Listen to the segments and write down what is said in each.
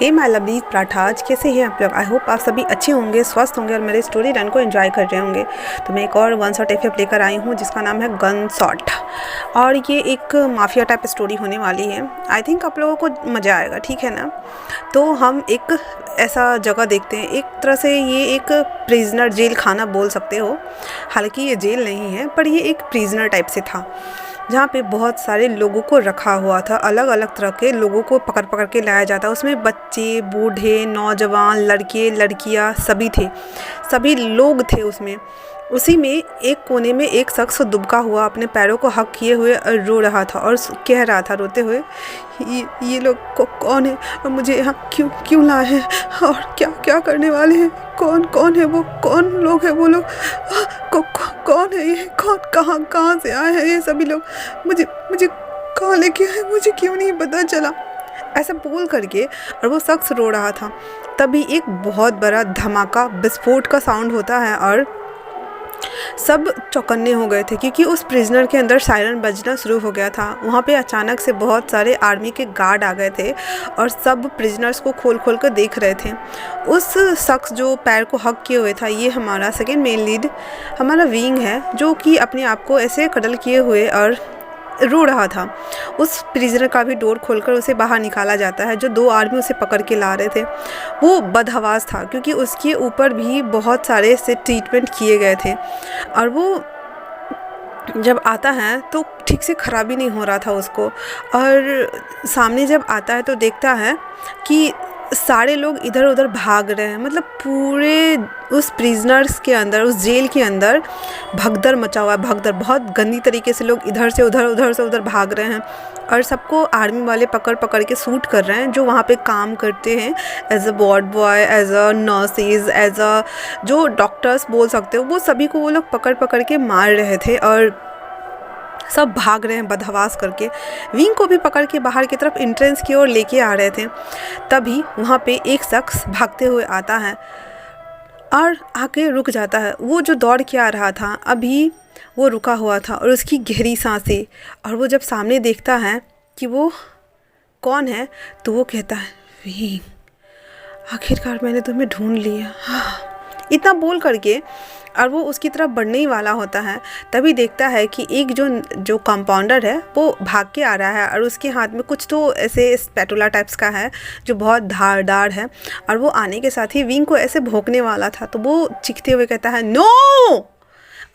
Hey my lovely parathas, कैसे हैं आप लोग। आई होप आप सभी अच्छे होंगे, स्वस्थ होंगे और मेरे स्टोरी रन को एंजॉय कर रहे होंगे। तो मैं एक और वन शॉट एफ लेकर आई हूँ जिसका नाम है गन शॉट, और ये एक माफिया टाइप स्टोरी होने वाली है। आई थिंक आप लोगों को मज़ा आएगा, ठीक है ना। तो हम एक ऐसा जगह देखते हैं, एक तरह से ये एक प्रिजनर जेल खाना बोल सकते हो। हालांकि ये जेल नहीं है, पर ये एक प्रिजनर टाइप से था, जहाँ पे बहुत सारे लोगों को रखा हुआ था। अलग अलग तरह के लोगों को पकड़ पकड़ के लाया जाता। उसमें बच्चे, बूढ़े, नौजवान, लड़के, लड़कियाँ सभी थे, सभी लोग थे उसमें। उसी में एक कोने में एक शख्स दुबका हुआ अपने पैरों को हक किए हुए रो रहा था और कह रहा था रोते हुए, ये लोग कौन है और मुझे यहाँ क्यों क्यों लाए हैं और क्या क्या करने वाले हैं। कौन कौन है वो, कौन लोग हैं वो लोग, कौन है ये, कौन कहाँ से आए हैं ये सभी लोग, मुझे मुझे कहाँ लेके आए, मुझे क्यों नहीं पता चला। ऐसा बोल करके और वो शख्स रो रहा था। तभी एक बहुत बड़ा धमाका, विस्फोट का साउंड होता है और सब चौकन्ने हो गए थे, क्योंकि उस प्रिजनर के अंदर सायरन बजना शुरू हो गया था। वहाँ पे अचानक से बहुत सारे आर्मी के गार्ड आ गए थे और सब प्रिजनर्स को खोल खोल कर देख रहे थे। उस शख्स जो पैर को हक किए हुए था, ये हमारा सेकेंड मेन लीड, हमारा विंग है, जो कि अपने आप को ऐसे कडल किए हुए और रो रहा था। उस प्रिजनर का भी डोर खोलकर उसे बाहर निकाला जाता है। जो दो आर्मी उसे पकड़ के ला रहे थे वो बदहवास था, क्योंकि उसके ऊपर भी बहुत सारे से ट्रीटमेंट किए गए थे। और वो जब आता है तो ठीक से खराबी नहीं हो रहा था उसको, और सामने जब आता है तो देखता है कि सारे लोग इधर उधर भाग रहे हैं। मतलब पूरे उस प्रिजनर्स के अंदर, उस जेल के अंदर भगदड़ मचा हुआ है, भगदड़। बहुत गंदी तरीके से लोग इधर से उधर, उधर से उधर भाग रहे हैं और सबको आर्मी वाले पकड़ पकड़ के शूट कर रहे हैं, जो वहाँ पे काम करते हैं as a ward boy, as a nurses, as a जो डॉक्टर्स बोल सकते हो। वो सभी को वो लोग पकड़ पकड़ के मार रहे थे और सब भाग रहे हैं बदहवास करके। विंग को भी पकड़ के बाहर की तरफ एंट्रेंस की ओर लेके आ रहे थे। तभी वहाँ पे एक शख्स भागते हुए आता है और आके रुक जाता है। वो जो दौड़ के आ रहा था अभी वो रुका हुआ था और उसकी गहरी सांसें, और वो जब सामने देखता है कि वो कौन है तो वो कहता है, विंग, आखिरकार मैंने तुम्हें ढूंढ लिया। इतना बोल करके और वो उसकी तरफ बढ़ने ही वाला होता है। तभी देखता है कि एक जो कंपाउंडर है वो भाग के आ रहा है और उसके हाथ में कुछ तो ऐसे स्पैटुला टाइप्स का है जो बहुत धारदार है, और वो आने के साथ ही विंग को ऐसे भोंकने वाला था। तो वो चीखते हुए कहता है, नो,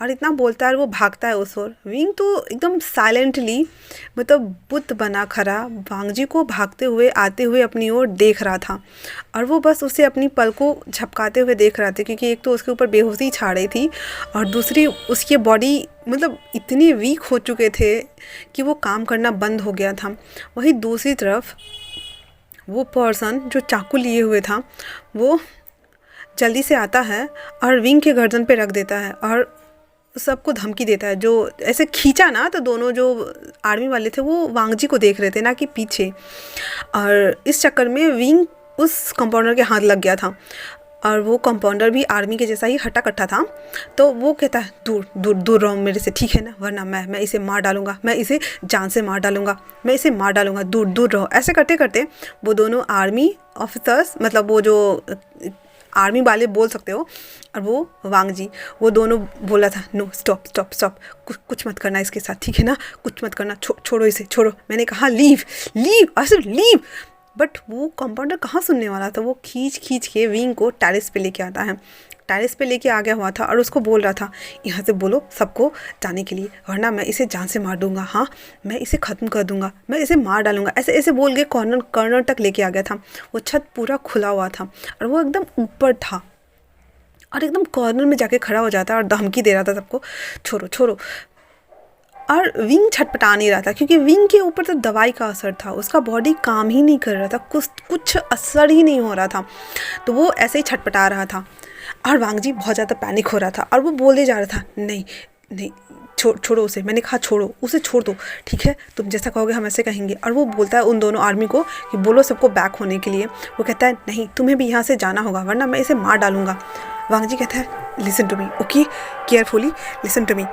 और इतना बोलता है और वो भागता है उस ओर। विंग तो एकदम साइलेंटली, मतलब बुत बना खड़ा वांगजी को भागते हुए आते हुए अपनी ओर देख रहा था, और वो बस उसे अपनी पल को झपकाते हुए देख रहा था, क्योंकि एक तो उसके ऊपर बेहोशी छा रही थी और दूसरी उसकी बॉडी मतलब इतने वीक हो चुके थे कि वो काम करना बंद हो गया था। वहीं दूसरी तरफ वो पर्सन जो चाकू लिए हुए था वो जल्दी से आता है और विंग के गर्दन पे रख देता है और सबको धमकी देता है। जो ऐसे खींचा ना, तो दोनों जो आर्मी वाले थे वो वांगजी को देख रहे थे, ना कि पीछे। और इस चक्कर में विंग उस कंपाउंडर के हाथ लग गया था, और वो कंपाउंडर भी आर्मी के जैसा ही हट्टा कट्टा था। तो वो कहता है, दूर दूर दूर रहो मेरे से, ठीक है ना, वरना मैं इसे मार डालूंगा, मैं इसे जान से मार डालूंगा, मैं इसे मार डालूंगा, दूर दूर रहो। ऐसे करते करते वो दोनों आर्मी ऑफिसर्स, मतलब वो जो आर्मी वाले बोल सकते हो, और वो वांगजी, वो दोनों बोला था, नो, स्टॉप स्टॉप स्टॉप, कुछ मत करना इसके साथ, ठीक है ना, कुछ मत करना, छोड़ो इसे, छोड़ो। मैंने कहा लीव लीव, और लीव। बट वो कंपाउंडर कहाँ सुनने वाला था। वो खींच खींच के विंग को टेरेस पे लेके आता है। टेरेस पे लेके आ गया हुआ था और उसको बोल रहा था, यहाँ से बोलो सबको जाने के लिए, वरना मैं इसे जान से मार दूंगा। हाँ, मैं इसे ख़त्म कर दूंगा, मैं इसे मार डालूंगा। ऐसे ऐसे बोल के कॉर्नर तक लेके आ गया था। वो छत पूरा खुला हुआ था और वो एकदम ऊपर था और एकदम कॉर्नर में जाके खड़ा हो जाता और धमकी दे रहा था सबको, छोड़ो छोड़ो। और विंग छटपटा नहीं रहा था, क्योंकि विंग के ऊपर तो दवाई का असर था, उसका बॉडी काम ही नहीं कर रहा था, कुछ असर ही नहीं हो रहा था। तो वो ऐसे ही छटपटा रहा था और वांगजी बहुत ज़्यादा पैनिक हो रहा था और वो बोले जा रहा था, नहीं नहीं, छोड़ो उसे। मैंने कहा छोड़ो उसे, छोड़ दो, ठीक है, तुम जैसा कहोगे हम ऐसे कहेंगे। और वो बोलता है उन दोनों आर्मी को कि बोलो सबको बैक होने के लिए। वो कहता है, नहीं, तुम्हें भी यहाँ से जाना होगा, वरना मैं इसे मार डालूंगा। वांगजी कहता है, listen to me, okay, carefully listen to me.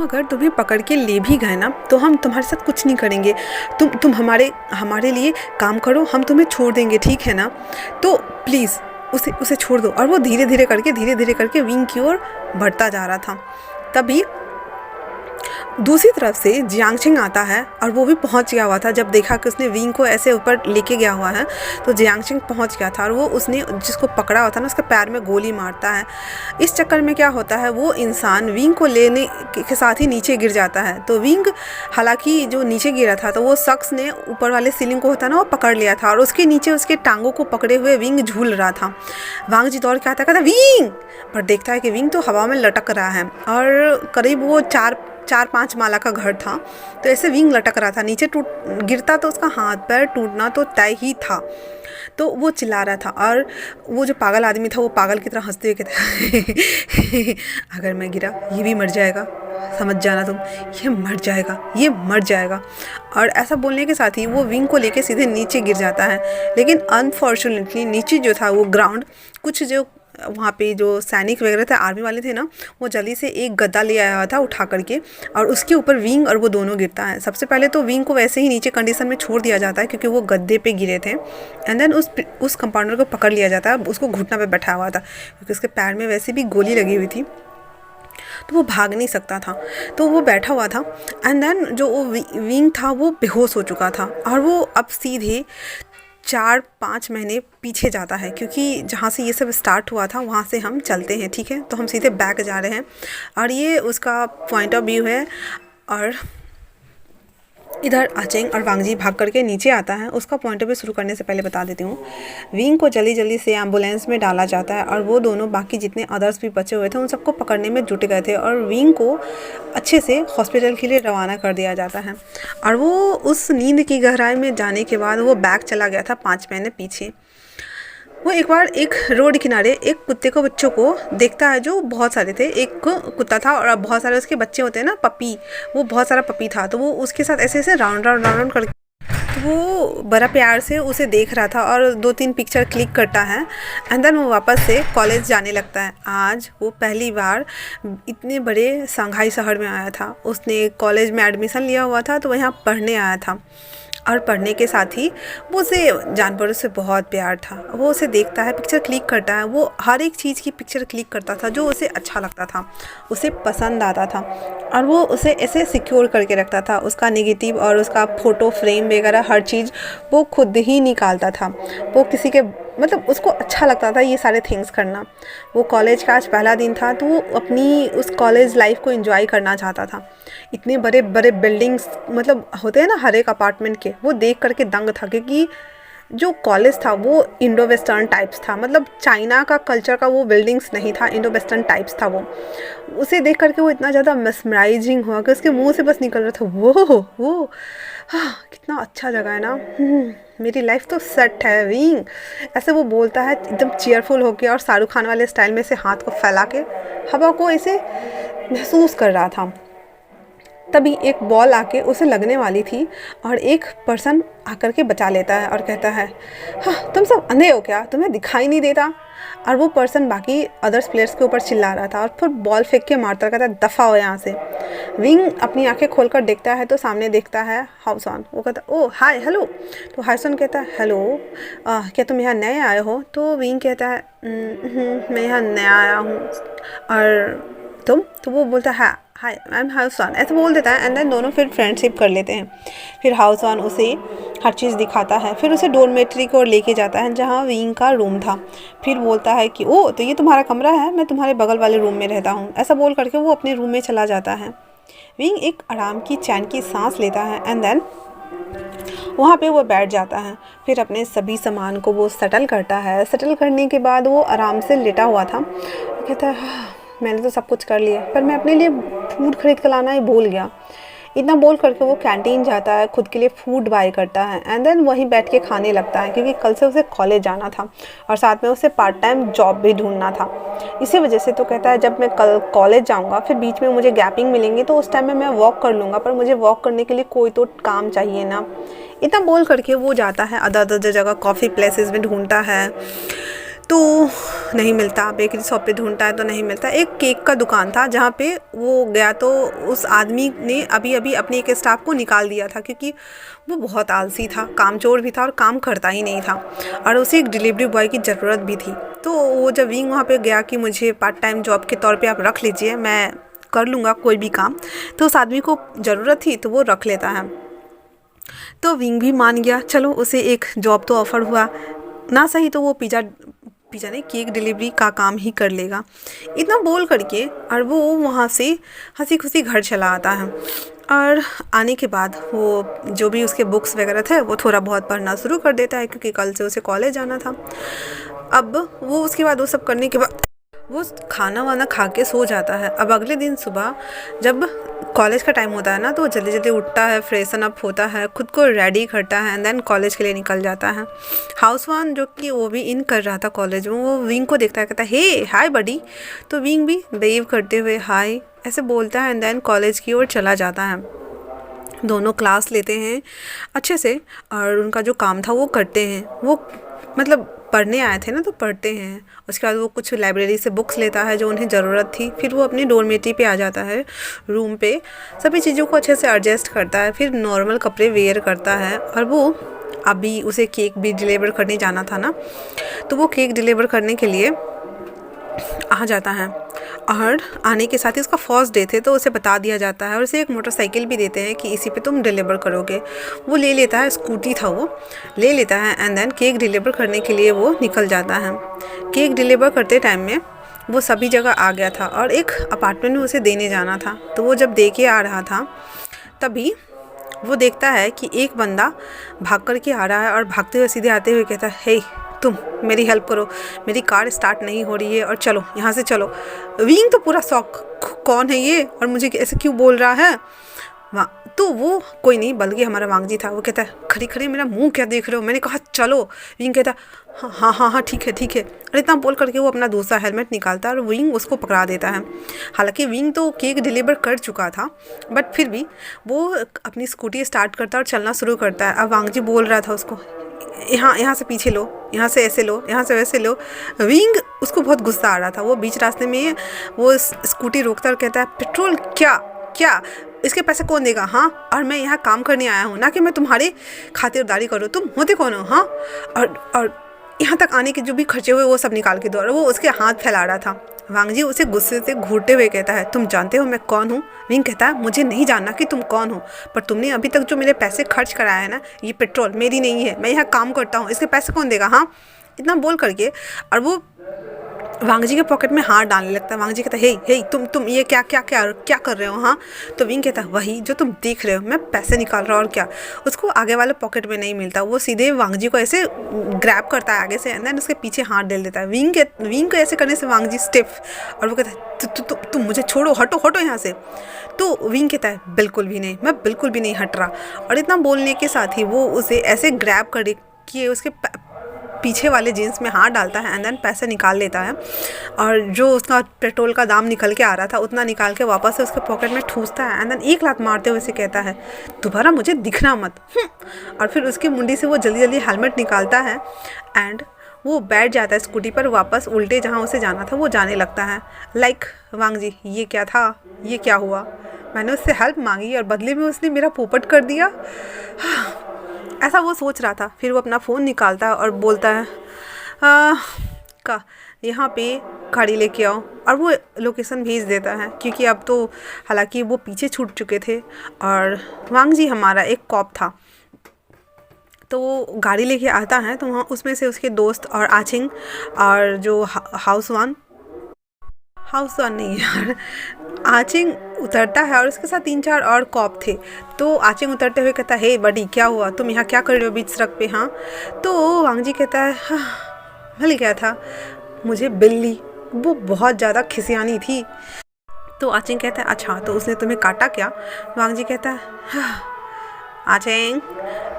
अगर तुम्हें पकड़ के ले भी गए ना तो हम तुम्हारे साथ कुछ नहीं करेंगे, तुम हमारे लिए काम करो, हम तुम्हें छोड़ देंगे, ठीक है ना। तो प्लीज़ उसे छोड़ दो। और वो धीरे धीरे करके विंग की ओर बढ़ता जा रहा था। तभी दूसरी तरफ से जियांगशिंग आता है और वो भी पहुंच गया हुआ था। जब देखा कि उसने विंग को ऐसे ऊपर लेके गया हुआ है तो जियांगशिंग पहुंच गया था और वो उसने जिसको पकड़ा हुआ था ना उसके पैर में गोली मारता है। इस चक्कर में क्या होता है, वो इंसान विंग को लेने के साथ ही नीचे गिर जाता है। तो विंग हालांकि जो नीचे गिरा था तो वो शख्स ने ऊपर वाले सीलिंग को होता ना वो पकड़ लिया था और उसके नीचे उसके टांगों को पकड़े हुए विंग झूल रहा था। वांग जी दौड़ के आता कहता विंग, पर देखता है कि विंग तो हवा में लटक रहा है और करीब वो 4-5 माला का घर था। तो ऐसे विंग लटक रहा था, नीचे गिरता तो उसका हाथ पैर टूटना तो तय ही था। तो वो चिल्ला रहा था और वो जो पागल आदमी था वो पागल की तरह हंसते हुए कहता अगर मैं गिरा ये भी मर जाएगा, समझ जाना तुम, ये मर जाएगा। और ऐसा बोलने के साथ ही वो विंग को लेके सीधे नीचे गिर जाता है। लेकिन अनफॉर्चुनेटली नीचे जो था वो ग्राउंड, कुछ जो वहाँ पे जो सैनिक वगैरह थे, आर्मी वाले थे ना, वो जल्दी से एक गद्दा ले आया था उठा करके और उसके ऊपर विंग और वो दोनों गिरता है। सबसे पहले तो विंग को वैसे ही नीचे कंडीशन में छोड़ दिया जाता है क्योंकि वो गद्दे पे गिरे थे। एंड देन उस कंपाउंडर को पकड़ लिया जाता है, उसको घुटना पे बैठा हुआ था क्योंकि उसके पैर में वैसे भी गोली लगी हुई थी तो वो भाग नहीं सकता था। तो वो बैठा हुआ था एंड देन जो वो विंग था वो बेहोश हो चुका था और वो अब सीधे 4-5 महीने पीछे जाता है क्योंकि जहाँ से ये सब स्टार्ट हुआ था वहाँ से हम चलते हैं, ठीक है। तो हम सीधे बैक जा रहे हैं और ये उसका पॉइंट ऑफ व्यू है। और इधर आचेंग और वांगजी भाग करके नीचे आता है। उसका पॉइंट ऑफ व्यू शुरू करने से पहले बता देती हूँ, विंग को जल्दी से एम्बुलेंस में डाला जाता है और वो दोनों बाकी जितने अदर्स भी बचे हुए थे उन सबको पकड़ने में जुट गए थे और विंग को अच्छे से हॉस्पिटल के लिए रवाना कर दिया जाता है। और वो उस नींद की गहराई में जाने के बाद वो बैक चला गया था 5 महीने पीछे। वो एक बार एक रोड किनारे एक कुत्ते को बच्चों को देखता है, जो बहुत सारे थे। एक कुत्ता था और बहुत सारे उसके बच्चे होते हैं ना, पपी, वो बहुत सारा पपी था। तो वो उसके साथ ऐसे राउंड करके वो बड़ा प्यार से उसे देख रहा था और 2-3 पिक्चर क्लिक करता है एंड देन वो वापस से कॉलेज जाने लगता है। आज वो पहली बार इतने बड़े शंघाई शहर में आया था। उसने कॉलेज में एडमिशन लिया हुआ था तो वहाँ पढ़ने आया था और पढ़ने के साथ ही वो उसे जानवरों से बहुत प्यार था। वो उसे देखता है, पिक्चर क्लिक करता है, वो हर एक चीज़ की पिक्चर क्लिक करता था जो उसे अच्छा लगता था, उसे पसंद आता था और वो उसे ऐसे सिक्योर करके रखता था। उसका नेगेटिव और उसका फ़ोटो फ्रेम वगैरह हर चीज़ वो खुद ही निकालता था। वो किसी के मतलब उसको अच्छा लगता था ये सारे थिंग्स करना। वो कॉलेज का आज पहला दिन था तो वो अपनी उस कॉलेज लाइफ को एंजॉय करना चाहता था। इतने बड़े बड़े बिल्डिंग्स मतलब होते हैं ना हर एक अपार्टमेंट के, वो देख करके दंग था क्योंकि जो कॉलेज था वो इंडो वेस्टर्न टाइप्स था। मतलब चाइना का कल्चर का वो बिल्डिंग्स नहीं था, इंडो वेस्टर्न टाइप्स था वो। उसे देख करके वो इतना ज़्यादा मेस्मराइजिंग हुआ कि उसके मुंह से बस निकल रहा था वो हाँ कितना अच्छा जगह है ना, मेरी लाइफ तो सेट है विंग, ऐसे वो बोलता है एकदम चीयरफुल होके और शाहरुख खान वाले स्टाइल में से हाथ को फैला के हवा को ऐसे महसूस कर रहा था। तभी एक बॉल आके उसे लगने वाली थी और एक पर्सन आकर के बचा लेता है और कहता है हाँ तुम सब अंधे हो क्या, तुम्हें दिखाई नहीं देता। और वो पर्सन बाकी अदर्स प्लेयर्स के ऊपर चिल्ला रहा था और फिर बॉल फेंक के मारता कहता है दफ़ा हो यहाँ से। विंग अपनी आंखें खोलकर देखता है तो सामने देखता है हाउसॉन। वो कहता ओ हाय हेलो। तो हाउसॉन कहता है हेलो क्या तुम यहाँ नए आए हो। तो विंग कहता है मैं यहाँ नया आया हूँ और तुम। तो वो बोलता है हाय आई एम हाउसॉन, ऐसे बोल देता है एंड देन दोनों फिर फ्रेंडशिप कर लेते हैं। फिर हाउसॉन उसे हर चीज़ दिखाता है, फिर उसे डोरमेट्री की ओर लेके जाता है जहाँ विंग का रूम था। फिर बोलता है कि ओ तो ये तुम्हारा कमरा है, मैं तुम्हारे बगल वाले रूम में रहता हूँ। ऐसा बोल करके वो अपने रूम में चला जाता है। विंग एक आराम की चैन की सांस लेता है एंड देन वहाँ पे वो बैठ जाता है। फिर अपने सभी सामान को वो सेटल करता है। सेटल करने के बाद वो आराम से लेटा हुआ था। कहता है मैंने तो सब कुछ कर लिया पर मैं अपने लिए फूड खरीद कर लाना ही भूल गया। इतना बोल करके वो कैंटीन जाता है, खुद के लिए फूड बाय करता है एंड देन वहीं बैठ के खाने लगता है क्योंकि कल से उसे कॉलेज जाना था और साथ में उसे पार्ट टाइम जॉब भी ढूंढना था। इसी वजह से तो कहता है जब मैं कल कॉलेज जाऊंगा फिर बीच में मुझे गैपिंग मिलेंगी तो उस टाइम में मैं वॉक कर लूँगा, पर मुझे वॉक करने के लिए कोई तो काम चाहिए ना। इतना बोल करके वो जाता है अदर अदर जगह कॉफ़ी प्लेसेस में ढूंढता है तो नहीं मिलता, बेकरी शॉप पे ढूंढता है तो नहीं मिलता। एक केक का दुकान था जहाँ पे वो गया, तो उस आदमी ने अभी अभी अपने एक स्टाफ को निकाल दिया था, क्योंकि वो बहुत आलसी था, कामचोर भी था और काम करता ही नहीं था, और उसे एक डिलीवरी बॉय की ज़रूरत भी थी। तो वो जब विंग वहाँ पे गया कि मुझे पार्ट टाइम जॉब के तौर पे आप रख लीजिए, मैं कर लूँगा कोई भी काम, तो उस आदमी को ज़रूरत थी तो वो रख लेता है। तो विंग भी मान गया, चलो उसे एक जॉब तो ऑफ़र हुआ, ना सही तो वो पिज़्ज़ा नहीं, केक डिलीवरी का काम ही कर लेगा। इतना बोल करके और वो वहाँ से हंसी खुशी घर चला आता है। और आने के बाद वो जो भी उसके बुक्स वगैरह थे वो थोड़ा बहुत पढ़ना शुरू कर देता है, क्योंकि कल से उसे कॉलेज जाना था। अब वो उसके बाद वो सब करने के बाद वो खाना वाना खा के सो जाता है। अब अगले दिन सुबह जब कॉलेज का टाइम होता है ना, तो वो जल्दी जल्दी उठता है, फ्रेशन अप होता है, खुद को रेडी करता है, एंड देन कॉलेज के लिए निकल जाता है। हाउस वन जो कि वो भी इन कर रहा था कॉलेज में, वो विंग को देखता है, कहता है हे हाय बडी। तो विंग भी वेव करते हुए हाय ऐसे बोलता है, एंड देन कॉलेज की ओर चला जाता है। दोनों क्लास लेते हैं अच्छे से, और उनका जो काम था वो करते हैं। वो मतलब पढ़ने आए थे ना, तो पढ़ते हैं। उसके बाद वो कुछ लाइब्रेरी से बुक्स लेता है जो उन्हें ज़रूरत थी। फिर वो अपनी डोरमेट्री पे आ जाता है, रूम पे सभी चीज़ों को अच्छे से एडजस्ट करता है, फिर नॉर्मल कपड़े वेयर करता है। और वो अभी उसे केक भी डिलीवर करने जाना था ना, तो वो केक डिलीवर करने के लिए आ जाता है। और आने के साथ ही उसका फर्स्ट डे थे, तो उसे बता दिया जाता है, और उसे एक मोटरसाइकिल भी देते हैं कि इसी पे तुम डिलीवर करोगे। वो ले लेता है, स्कूटी था वो ले लेता है, एंड देन केक डिलीवर करने के लिए वो निकल जाता है। केक डिलीवर करते टाइम में वो सभी जगह आ गया था, और एक अपार्टमेंट में उसे देने जाना था। तो वो जब दे के आ रहा था, तभी वो देखता है कि एक बंदा भाग कर के आ रहा है, और भागते हुए सीधे आते हुए कहता है हे तुम मेरी हेल्प करो, मेरी कार स्टार्ट नहीं हो रही है, और चलो यहाँ से चलो। विंग तो पूरा शॉक, कौन है ये और मुझे ऐसे क्यों बोल रहा है। वहाँ तो वो कोई नहीं बल्कि हमारा वांगजी था। वो कहता है खड़ी खड़ी मेरा मुंह क्या देख रहे हो, मैंने कहा चलो। विंग कहता हाँ हाँ हाँ हाँ ठीक है ठीक है। और इतना बोल करके वो अपना दूसरा हेलमेट निकालता है, और विंग उसको पकड़ा देता है। हालांकि विंग तो केक डिलीवर कर चुका था, बट फिर भी वो अपनी स्कूटी स्टार्ट करता है और चलना शुरू करता है। अब वांगजी बोल रहा था उसको यहाँ से पीछे लो, यहाँ से ऐसे लो, यहाँ से वैसे लो। विंग उसको बहुत गुस्सा आ रहा था। वो बीच रास्ते में वो स्कूटी रोकता और कहता है पेट्रोल क्या क्या, इसके पैसे कौन देगा हाँ, और मैं यहाँ काम करने आया हूँ, ना कि मैं तुम्हारी खातिरदारी करूँ। तुम होते कौन हो हाँ। और यहाँ तक आने के जो भी खर्चे हुए वो सब निकाल के दो। और वो उसके हाथ फैला रहा था। वांगजी उसे गुस्से से घूरते हुए कहता है तुम जानते हो मैं कौन हूँ। विंग कहता है मुझे नहीं जानना कि तुम कौन हो, पर तुमने अभी तक जो मेरे पैसे खर्च कराया है ना, ये पेट्रोल मेरी नहीं है, मैं यहाँ काम करता हूँ, इसके पैसे कौन देगा हाँ। इतना बोल करके और वो वांगजी के पॉकेट में हाथ डालने लगता है। वांगजी कहता है हे हे तुम ये क्या क्या क्या क्या कर रहे हो हाँ। तो विंग कहता है वही जो तुम देख रहे हो, मैं पैसे निकाल रहा हूँ और क्या। उसको आगे वाले पॉकेट में नहीं मिलता, वो सीधे वांगजी को ऐसे ग्रैब करता है आगे से, एंड देन उसके पीछे हाथ डाल देता है। विंग को ऐसे करने से वांगजी स्टिफ, और वो कहता है तुम मुझे छोड़ो, हटो हटो यहाँ से। तो विंग कहता है बिल्कुल भी नहीं, मैं बिल्कुल भी नहीं हट रहा। और इतना बोलने के साथ ही वो उसे ऐसे ग्रैब कर कि उसके पीछे वाले जीन्स में हाथ डालता है, एंड देन पैसे निकाल लेता है। और जो उसका पेट्रोल का दाम निकल के आ रहा था उतना निकाल के वापस से उसके पॉकेट में ठूसता है, एंड देन एक लात मारते हुए से कहता है दोबारा मुझे दिखना मत। और फिर उसकी मुंडी से वो जल्दी जल्दी हेलमेट निकालता है, एंड वो बैठ जाता है स्कूटी पर, वापस उल्टे जहाँ उसे जाना था वो जाने लगता है। लाइक वांगजी ये क्या था, ये क्या हुआ, मैंने उससे हेल्प मांगी और बदले में उसने मेरा पोपट कर दिया। ऐसा वो सोच रहा था। फिर वो अपना फ़ोन निकालता है और बोलता है का यहाँ पे गाड़ी लेके आओ, और वो लोकेशन भेज देता है, क्योंकि अब तो हालांकि वो पीछे छूट चुके थे। और वांगजी हमारा एक कॉप था, तो वो गाड़ी लेके आता है, तो वहाँ उसमें से उसके दोस्त और आचिंग और जो हाउस वन नहीं यार, आचिंग उतरता है, और उसके साथ 3-4 और कॉप थे। तो आचिंग उतरते हुए कहता है हे बडी क्या हुआ, तुम यहाँ क्या कर रहे हो बीच सड़क पे हाँ। तो वांगजी कहता है हाँ मिल गया था मुझे बिल्ली, वो बहुत ज़्यादा खिसियानी थी। तो आचिंग कहता है अच्छा तो उसने तुम्हें काटा क्या। वांगजी कहता है हाँ आचिंग,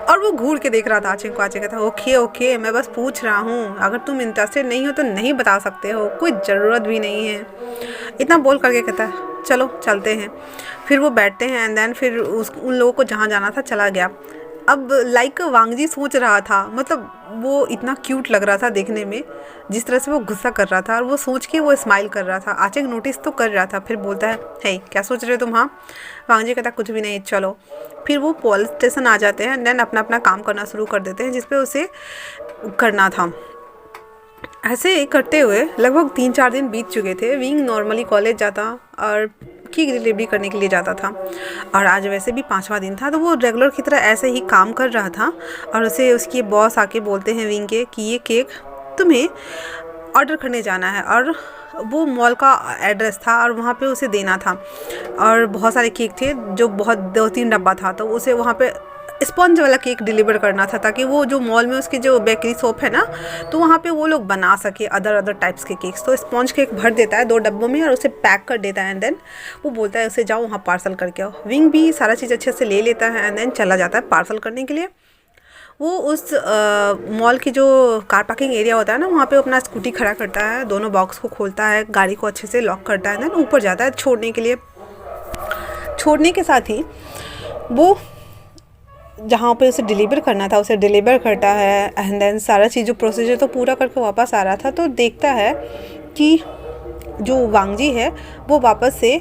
और वो घूर के देख रहा था आचिंग को। आचिंग कहता है ओके ओके मैं बस पूछ रहा हूँ, अगर तुम इंटरेस्टेड नहीं हो तो नहीं बता सकते हो, कोई ज़रूरत भी नहीं है। इतना बोल करके कहता है चलो चलते हैं। फिर वो बैठते हैं, एंड देन फिर उन लोगों को जहाँ जाना था चला गया। अब लाइक वांगजी सोच रहा था, मतलब वो इतना क्यूट लग रहा था देखने में, जिस तरह से वो गुस्सा कर रहा था, और वो सोच के वो स्माइल कर रहा था। आचेंग नोटिस तो कर रहा था, फिर बोलता है, हे क्या सोच रहे हो तुम? हाँ। वांगजी कहता कुछ भी नहीं, चलो। फिर वो पुलिस स्टेशन आ जाते हैं, देन अपना अपना काम करना शुरू कर देते हैं जिसपे उसे करना था। ऐसे ही करते हुए लगभग 3-4 दिन बीत चुके थे। विंग नॉर्मली कॉलेज जाता और केक डिलीवरी करने के लिए जाता था, और आज वैसे भी 5वां दिन था, तो वो रेगुलर की तरह ऐसे ही काम कर रहा था। और उसे उसके बॉस आके बोलते हैं विंग के कि ये केक तुम्हें ऑर्डर करने जाना है, और वो मॉल का एड्रेस था और वहाँ पे उसे देना था। और बहुत सारे केक थे, जो बहुत 2-3 डब्बा था, तो उसे वहाँ पे स्पॉन्ज वाला केक डिलीवर करना था, ताकि वो जो मॉल में उसकी जो बेकरी शॉप है ना, तो वहाँ पे वो लोग बना सके अदर टाइप्स के केक्स। तो स्पॉन्ज केक भर देता है 2 डब्बों में और उसे पैक कर देता है, एंड देन वो बोलता है उसे जाओ वहाँ पार्सल करके आओ। विंग भी सारा चीज़ अच्छे से ले लेता है, एंड देन चला जाता है पार्सल करने के लिए। वो उस मॉल की जो कार पार्किंग एरिया होता है ना, वहाँ पे अपना स्कूटी खड़ा करता है, दोनों बॉक्स को खोलता है, गाड़ी को अच्छे से लॉक करता है, देन ऊपर जाता है छोड़ने के लिए। छोड़ने के साथ ही वो जहाँ पे उसे डिलीवर करना था उसे डिलीवर करता है, एंड देन सारा चीज़ जो प्रोसीजर तो पूरा करके वापस आ रहा था, तो देखता है कि जो वांगजी है वो वापस से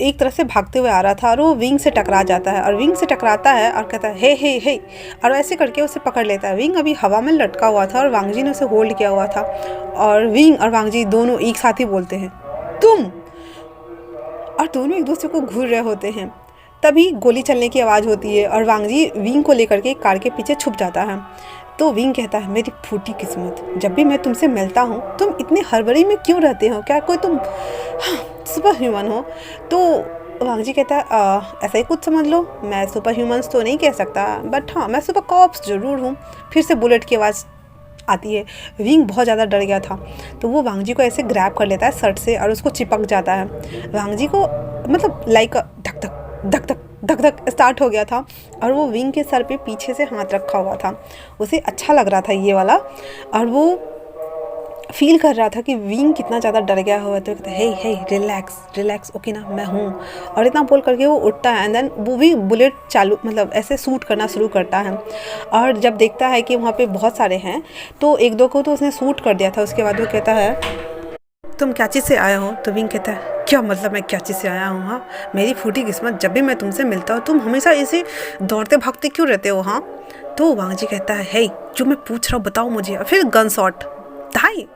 एक तरफ से भागते हुए आ रहा था, और वो विंग से टकरा जाता है, और विंग से टकराता है और कहता है हे हे हे, और ऐसे करके उसे पकड़ लेता है। विंग अभी हवा में लटका हुआ था और वांगजी ने उसे होल्ड किया हुआ था, और विंग और वांगजी दोनों एक साथ ही बोलते हैं तुम, और दोनों एक दूसरे को घूर रहे होते हैं। तभी गोली चलने की आवाज़ होती है, और वांगजी विंग को लेकर के कार के पीछे छुप जाता है। तो विंग कहता है मेरी फूटी किस्मत, जब भी मैं तुमसे मिलता हूँ तुम इतने हड़बड़ी में क्यों रहते हो, क्या कोई तुम सुपर ह्यूमन हो? तो वांगजी कहता है ऐसा ही कुछ समझ लो, मैं सुपर ह्यूमन्स तो नहीं कह सकता, बट हाँ मैं सुपर कॉप्स ज़रूर हूँ। फिर से बुलेट की आवाज़ आती है। विंग बहुत ज़्यादा डर गया था, तो वो वांगजी को ऐसे ग्रैब कर लेता है शर्ट से और उसको चिपक जाता है। वांगजी को मतलब लाइक धक धक धक धक धक धक स्टार्ट हो गया था, और वो विंग के सर पे पीछे से हाथ रखा हुआ था। उसे अच्छा लग रहा था ये वाला, और वो फील कर रहा था कि विंग कितना ज़्यादा डर गया हुआ है। तो कहता है हे हे रिलैक्स रिलैक्स, ओके ना, मैं हूँ। और इतना बोल करके वो उठता है, एंड देन वो भी बुलेट चालू मतलब ऐसे शूट करना शुरू करता है। और जब देखता है कि वहाँ पे बहुत सारे हैं, तो 1-2 को तो उसने शूट कर दिया था। उसके बाद वो कहता है तुम क्या चीज़ से आया हो? तो विंग कहता है क्या मतलब मैं क्या चीज़ से आया हूँ? हाँ, मेरी फूटी किस्मत, जब भी मैं तुमसे मिलता हूँ तुम हमेशा ऐसे दौड़ते भागते क्यों रहते हो? हाँ। तो वांगजी कहता है हे जो मैं पूछ रहा हूँ बताओ मुझे। और फिर गन शॉट ढाई।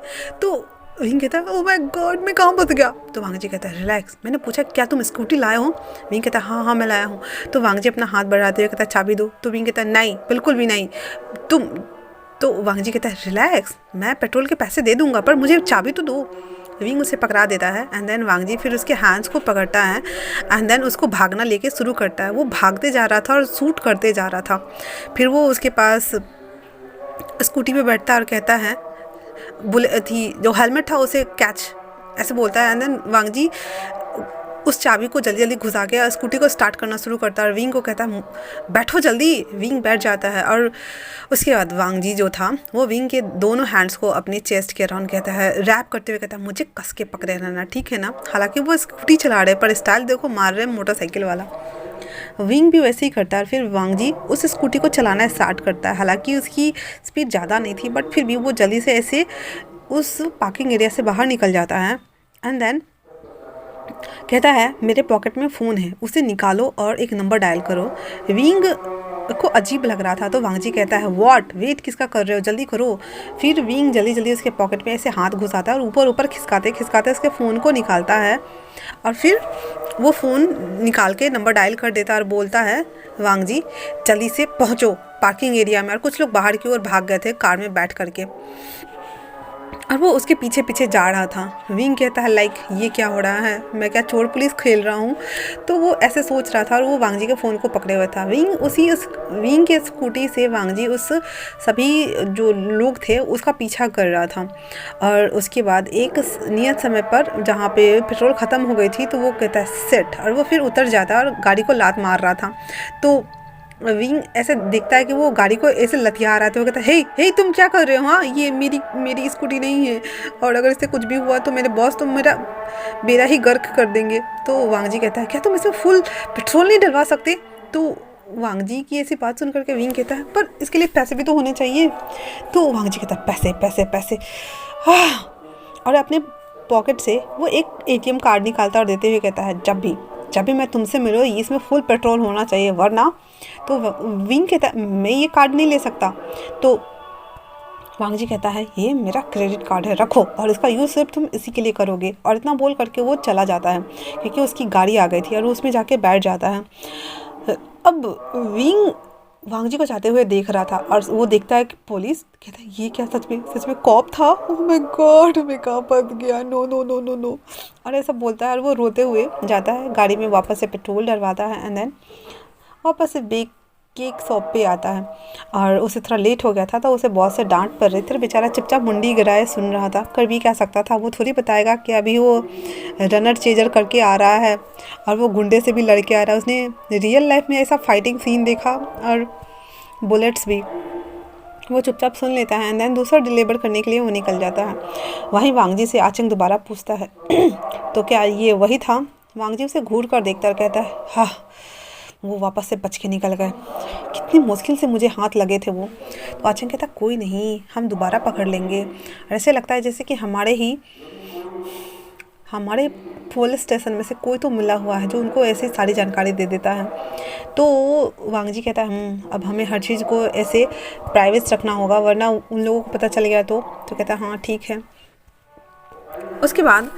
तो विंग कहता है ओह माय गॉड मैं कहाँ फंस गया? तो वांगजी कहता है रिलैक्स, मैंने पूछा क्या तुम स्कूटी लाए हो? विंग कहता है हाँ हाँ मैं लाया हूँ। तो वांगजी अपना हाथ बढ़ाते हुए कहता है चाबी दो। तो विंग कहता है नहीं बिल्कुल भी नहीं, तुम। तो वांगजी कहता है रिलैक्स, मैं पेट्रोल के पैसे दे दूंगा पर मुझे चाबी तो दो। विंग उसे पकड़ा देता है, एंड देन वांगजी फिर उसके हैंड्स को पकड़ता है, एंड देन उसको भागना लेके शुरू करता है। वो भागते जा रहा था और शूट करते जा रहा था। फिर वो उसके पास स्कूटी पे बैठता है और कहता है बुलेट थी जो हेलमेट था उसे कैच, ऐसे बोलता है। एंड देन वांगजी उस चाबी को जल्दी जल्दी घुसा के स्कूटी को स्टार्ट करना शुरू करता है, और विंग को कहता है बैठो जल्दी। विंग बैठ जाता है, और उसके बाद वांगजी जो था वो विंग के दोनों हैंड्स को अपने चेस्ट के अराउंड कहता है रैप करते हुए कहता है मुझे कस के पकड़े रहना, ठीक है ना? हालांकि वो स्कूटी चला रहे पर स्टाइल देखो मार रहे मोटरसाइकिल वाला। विंग भी वैसे ही करता है। फिर वांगजी उस स्कूटी को चलाना स्टार्ट करता है। हालांकि उसकी स्पीड ज़्यादा नहीं थी, बट फिर भी वो जल्दी से ऐसे उस पार्किंग एरिया से बाहर निकल जाता है। एंड देन कहता है मेरे पॉकेट में फ़ोन है, उसे निकालो और एक नंबर डायल करो। विंग को अजीब लग रहा था, तो वांगजी कहता है व्हाट, वेट किसका कर रहे हो, जल्दी करो। फिर विंग जल्दी जल्दी उसके पॉकेट में ऐसे हाथ घुसाता है और ऊपर ऊपर खिसकाते खिसकाते उसके फ़ोन को निकालता है, और फिर वो फ़ोन निकाल के नंबर डायल कर देता है और बोलता है वांगजी जल्दी से पहुँचो पार्किंग एरिया में। और कुछ लोग बाहर की ओर भाग गए थे कार में बैठ करके, और वो उसके पीछे पीछे जा रहा था। विंग कहता है लाइक ये क्या हो रहा है, मैं क्या चोर पुलिस खेल रहा हूँ? तो वो ऐसे सोच रहा था, और वो वांगजी के फ़ोन को पकड़े हुए था। विंग के स्कूटी से वांगजी उस सभी जो लोग थे उसका पीछा कर रहा था। और उसके बाद एक नियत समय पर जहाँ पे पेट्रोल ख़त्म हो गई थी, तो वो कहता है सेट, और वो फिर उतर जाता है और गाड़ी को लात मार रहा था। तो विंग ऐसे देखता है कि वो गाड़ी को ऐसे लतिया रहा था। वो कहता है हे हे तुम क्या कर रहे हो? हाँ, ये मेरी स्कूटी नहीं है, और अगर इससे कुछ भी हुआ तो मेरे बॉस तो मेरा ही गर्क कर देंगे। तो वांगजी कहता है क्या तुम इसमें फुल पेट्रोल नहीं डलवा सकते? तो वांग जी की ऐसी बात सुन करके विंग कहता है पर इसके लिए पैसे भी तो होने चाहिए। तो वांग जी कहता है पैसे पैसे पैसे। और अपने पॉकेट से वो एक एटीएम कार्ड निकालता और देते हुए कहता है जब भी मैं तुमसे मिलो इसमें फुल पेट्रोल होना चाहिए वरना। तो विंग कहता है मैं ये कार्ड नहीं ले सकता। तो वांग जी कहता है ये मेरा क्रेडिट कार्ड है रखो और इसका यूज़ सिर्फ तुम इसी के लिए करोगे। और इतना बोल करके वो चला जाता है क्योंकि उसकी गाड़ी आ गई थी और उसमें जाके बैठ जाता है। अब विंग वांग जी को जाते हुए देख रहा था और वो देखता है कि पुलिस। कहता है ये क्या सच में कॉप था। ओह माय गॉड मैं कहाँ फंस गया। No no no no no. और ऐसा बोलता है और वो रोते हुए जाता है गाड़ी में वापस से पेट्रोल डलवाता है एंड देन वापस से बेक केक शॉप पे आता है। और उसे थोड़ा लेट हो गया था तो उसे बहुत से डांट पड़ रही थी। बेचारा चुपचाप मुंडी गिराए सुन रहा था। कर भी क्या सकता था, वो थोड़ी बताएगा कि अभी वो रनर चेजर करके आ रहा है और वो गुंडे से भी लड़के आ रहा है। उसने रियल लाइफ में ऐसा फाइटिंग सीन देखा और बुलेट्स भी। वो चुपचाप सुन लेता है एंड देन दूसरा डिलीवर करने के लिए वो निकल जाता है। वहीं वांग जी से आचंग दोबारा पूछता है तो क्या ये वही था। वांग जी उसे घूर कर देखता और कहता है हाँ वो वापस से बच के निकल गए। कितनी मुश्किल से मुझे हाथ लगे थे वो। तो आचंग कहता कोई नहीं हम दोबारा पकड़ लेंगे। ऐसे लगता है जैसे कि हमारे पुलिस स्टेशन में से कोई तो मिला हुआ है जो उनको ऐसी सारी जानकारी दे देता है। तो वांग जी कहता है अब हमें हर चीज़ को ऐसे प्राइवेट रखना होगा वरना उन लोगों को पता चल गया तो कहता है हाँ ठीक है। उसके बाद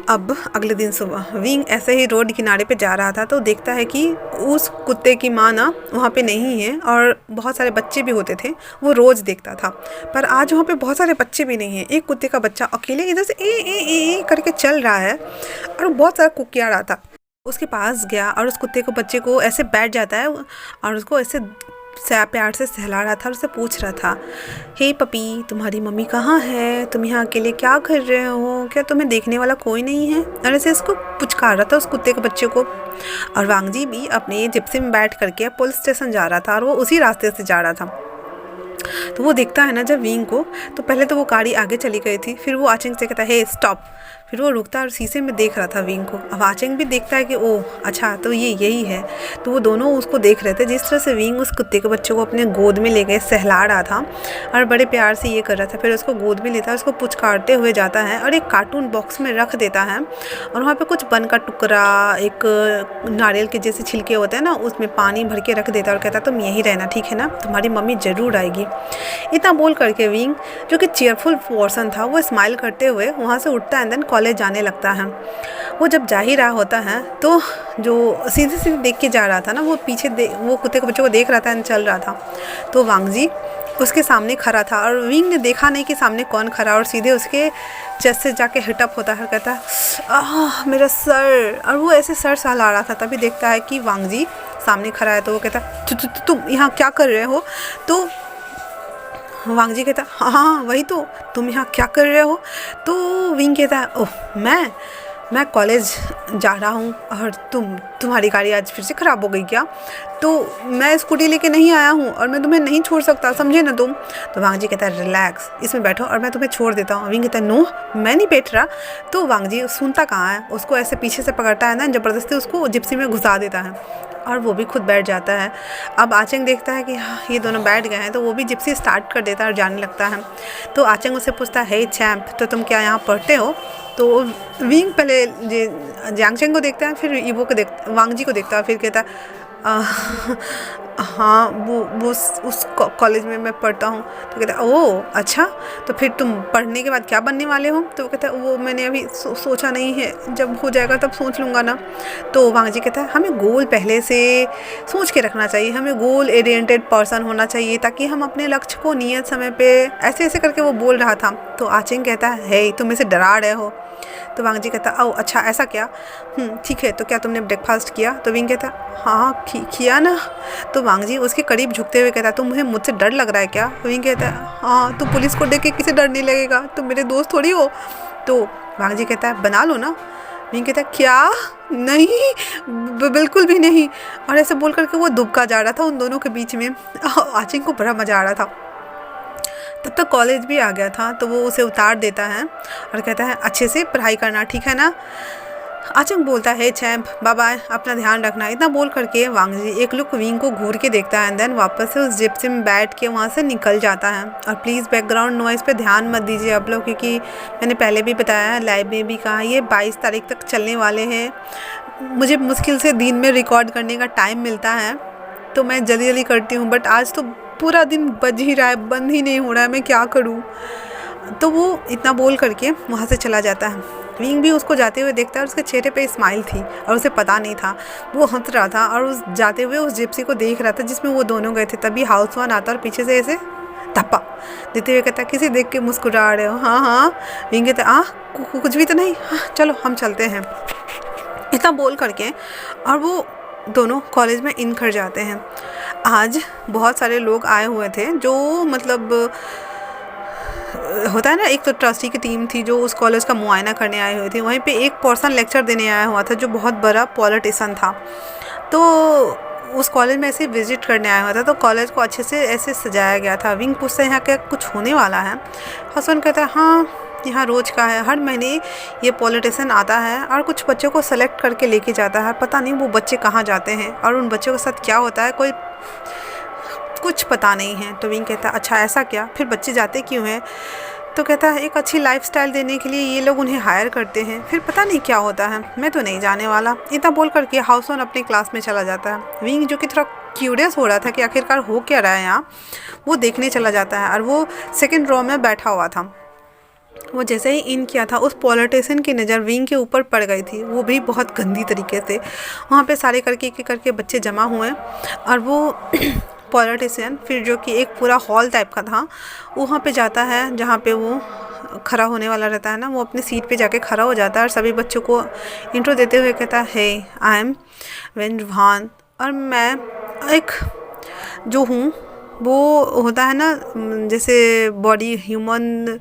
अब अगले दिन सुबह विंग ऐसे ही रोड किनारे पे जा रहा था तो देखता है कि उस कुत्ते की माँ ना वहाँ पे नहीं है और बहुत सारे बच्चे भी होते थे। वो रोज़ देखता था पर आज वहाँ पे बहुत सारे बच्चे भी नहीं हैं। एक कुत्ते का बच्चा अकेले इधर से ए करके चल रहा है और बहुत सारा कुकिया रहा था। उसके पास गया और उस कुत्ते को बच्चे को ऐसे बैठ जाता है और उसको ऐसे प्यार से सहला रहा था और उससे पूछ रहा था हे पपी तुम्हारी मम्मी कहाँ है, तुम यहाँ अकेले क्या कर रहे हो, क्या तुम्हें देखने वाला कोई नहीं है। और ऐसे इसको पुचकार रहा था उस कुत्ते के बच्चे को। और वांग जी भी अपने जिप्सी में बैठ करके पुलिस स्टेशन जा रहा था और वो उसी रास्ते से जा रहा था। तो वो देखता है ना जब विंग को तो पहले तो वो गाड़ी आगे चली गई थी फिर वो आचंग से कहता है हे स्टॉप। फिर वो रुकता है और शीशे में देख रहा था विंग को। अब आचंग भी देखता है कि ओह अच्छा तो ये यही है। तो वो दोनों उसको देख रहे थे जिस तरह से विंग उस कुत्ते के बच्चे को अपने गोद में ले गए सहला रहा था और बड़े प्यार से ये कर रहा था। फिर उसको गोद में लेता है उसको पुचकारते हुए जाता है और एक कार्टून बॉक्स में रख देता है और वहाँ पर कुछ बन का टुकड़ा एक नारियल के जैसे छिलके होते हैं ना उसमें पानी भर के रख देता है और कहता तुम यहीं रहना ठीक है ना, तुम्हारी मम्मी ज़रूर आएगी। इतना बोल करके विंग जो कि चेयरफुल पर्सन था वो स्माइल करते हुए वहाँ से उठता है एंड देन कॉलेज जाने लगता है। वो जब जा ही रहा होता है तो जो सीधे सीधे देख के जा रहा था ना वो पीछे वो कुत्ते के बच्चे को देख रहा था एंड चल रहा था। तो वांग जी उसके सामने खड़ा था और विंग ने देखा नहीं कि सामने कौन खड़ा और सीधे उसके चेस्ट से जाके हिटअप होता है। कहता है मेरा सर। और वो ऐसे सर सहला रहा था तभी देखता है कि वांग जी सामने खड़ा है। तो वो कहता तुम यहाँ क्या कर रहे हो। तो वांग जी कहता हाँ वही तो, तुम यहाँ क्या कर रहे हो। तो विंग कहता है ओह मैं कॉलेज जा रहा हूँ और तुम्हारी गाड़ी आज फिर से ख़राब हो गई क्या। तो मैं स्कूटी लेके नहीं आया हूँ और मैं तुम्हें नहीं छोड़ सकता समझे ना तुम। तो वांग जी कहता है रिलैक्स इसमें बैठो और मैं तुम्हें छोड़ देता हूँ। विंग कहता है नो मैं नहीं बैठ रहा। तो वांग जी सुनता कहाँ है, उसको ऐसे पीछे से पकड़ता है ना ज़बरदस्ती उसको जिप्सी में घुसा देता है और वो भी खुद बैठ जाता है। अब आचंग देखता है कि हाँ ये दोनों बैठ गए हैं तो वो भी जिप्सी स्टार्ट कर देता है और जाने लगता है। तो आचंग उससे पूछता है हे चैम्प तो तुम क्या यहाँ पढ़ते हो। तो विंग पहले जियांगचेंग को देखता है फिर ईवो को वांग जी को देखता है फिर कहता है हाँ वो उस कॉलेज में मैं पढ़ता हूँ। तो कहता है ओह अच्छा तो फिर तुम पढ़ने के बाद क्या बनने वाले हो। तो वो कहता है वो मैंने अभी सोचा नहीं है, जब हो जाएगा तब सोच लूँगा ना। तो वांग जी कहता है हमें गोल पहले से सोच के रखना चाहिए, हमें गोल ओरिएंटेड पर्सन होना चाहिए ताकि हम अपने लक्ष्य को नियत समय पे ऐसे करके वो बोल रहा था। तो आचंग कहता है तुम इसे डरा रहे हो। तो वांग जी कहता ओह अच्छा ऐसा क्या, ठीक है तो क्या तुमने ब्रेकफास्ट किया। तो विंग कहता हाँ किया ना। तो वांग जी उसके करीब झुकते हुए कहता तुम्हें मुझसे डर लग रहा है क्या। विंग कहता है हाँ तुम पुलिस को देख के किसे डर नहीं लगेगा, तुम मेरे दोस्त थोड़ी हो। तो वांग जी कहता है बना लो ना। विंग कहता है क्या नहीं बिल्कुल भी नहीं। और ऐसे बोल करके वो दुबका जा रहा था उन दोनों के बीच में। आचंग को बड़ा मज़ा आ रहा था। तब तक कॉलेज भी आ गया था तो वो उसे उतार देता है और कहता है अच्छे से पढ़ाई करना ठीक है ना। अचंक बोलता है चैम्प बाय बाय, अपना ध्यान रखना। इतना बोल करके वांग जी एक लुक विंग को घूर के देखता है एंड देन वापस से उस जिप्सी में बैठ के वहाँ से निकल जाता है। और प्लीज़ बैकग्राउंड नॉइज़ पे ध्यान मत दीजिए आप लोग, क्योंकि मैंने पहले भी बताया है, लाइव में भी कहा, ये 22 तारीख तक चलने वाले हैं। मुझे मुश्किल से दिन में रिकॉर्ड करने का टाइम मिलता है तो मैं जल्दी जल्दी करती हूँ, बट आज तो पूरा दिन बज ही रहा है, बंद ही नहीं हो रहा है, मैं क्या करूँ। तो वो इतना बोल करके वहाँ से चला जाता है। विंग भी उसको जाते हुए देखता है और उसके चेहरे पे स्माइल थी और उसे पता नहीं था, वो हंस रहा था और उस जाते हुए उस जिप्सी को देख रहा था जिसमें वो दोनों गए थे। तभी हाउस वन आता और पीछे से ऐसे धप्पा देते हुए कहता है, किसी देख के मुस्कुरा रहे हो? हाँ हाँ। विंग कहता है कुछ भी तो नहीं, हाँ चलो हम चलते हैं। इतना बोल करके और वो दोनों कॉलेज में इन कर जाते हैं। आज बहुत सारे लोग आए हुए थे जो मतलब होता है ना, एक तो ट्रस्टी की टीम थी जो उस कॉलेज का मुआयना करने आए हुए थे, वहीं पे एक पर्सन लेक्चर देने आया हुआ था जो बहुत बड़ा पॉलिटिशियन था। तो उस कॉलेज में ऐसे विजिट करने आया हुआ था, तो कॉलेज को अच्छे से ऐसे सजाया गया था। विंग पूछता है यहाँ क्या कुछ होने वाला है? हसन कहता है हाँ यहाँ रोज़ का है, हर महीने ये पॉलिटिशियन आता है और कुछ बच्चों को सेलेक्ट करके लेके जाता है। पता नहीं वो बच्चे कहाँ जाते हैं और उन बच्चों के साथ क्या होता है, कोई कुछ पता नहीं है। तो विंग कहता है अच्छा ऐसा क्या, फिर बच्चे जाते क्यों हैं? तो कहता है एक अच्छी लाइफस्टाइल देने के लिए ये लोग उन्हें हायर करते हैं, फिर पता नहीं क्या होता है, मैं तो नहीं जाने वाला। इतना बोल करके हाउस वन अपने क्लास में चला जाता है। विंग जो कि थोड़ा क्यूरियस हो रहा था कि आखिरकार हो क्या रहा है यहाँ, वो देखने चला जाता है और वो सेकेंड रो में बैठा हुआ था। वो जैसे ही इन किया था उस पॉलिटिशियन की नज़र विंग के ऊपर पड़ गई थी, वो भी बहुत गंदी तरीके से। वहाँ पे सारे करके एक करके बच्चे जमा हुए और वो पॉलिटिशियन फिर जो कि एक पूरा हॉल टाइप का था वहाँ पे जाता है जहाँ पे वो खड़ा होने वाला रहता है ना, वो अपनी सीट पे जाके खड़ा हो जाता है और सभी बच्चों को इंट्रो देते हुए कहता है हे आई एम वेन रुहान, और मैं एक जो हूँ वो होता है ना जैसे बॉडी ह्यूमन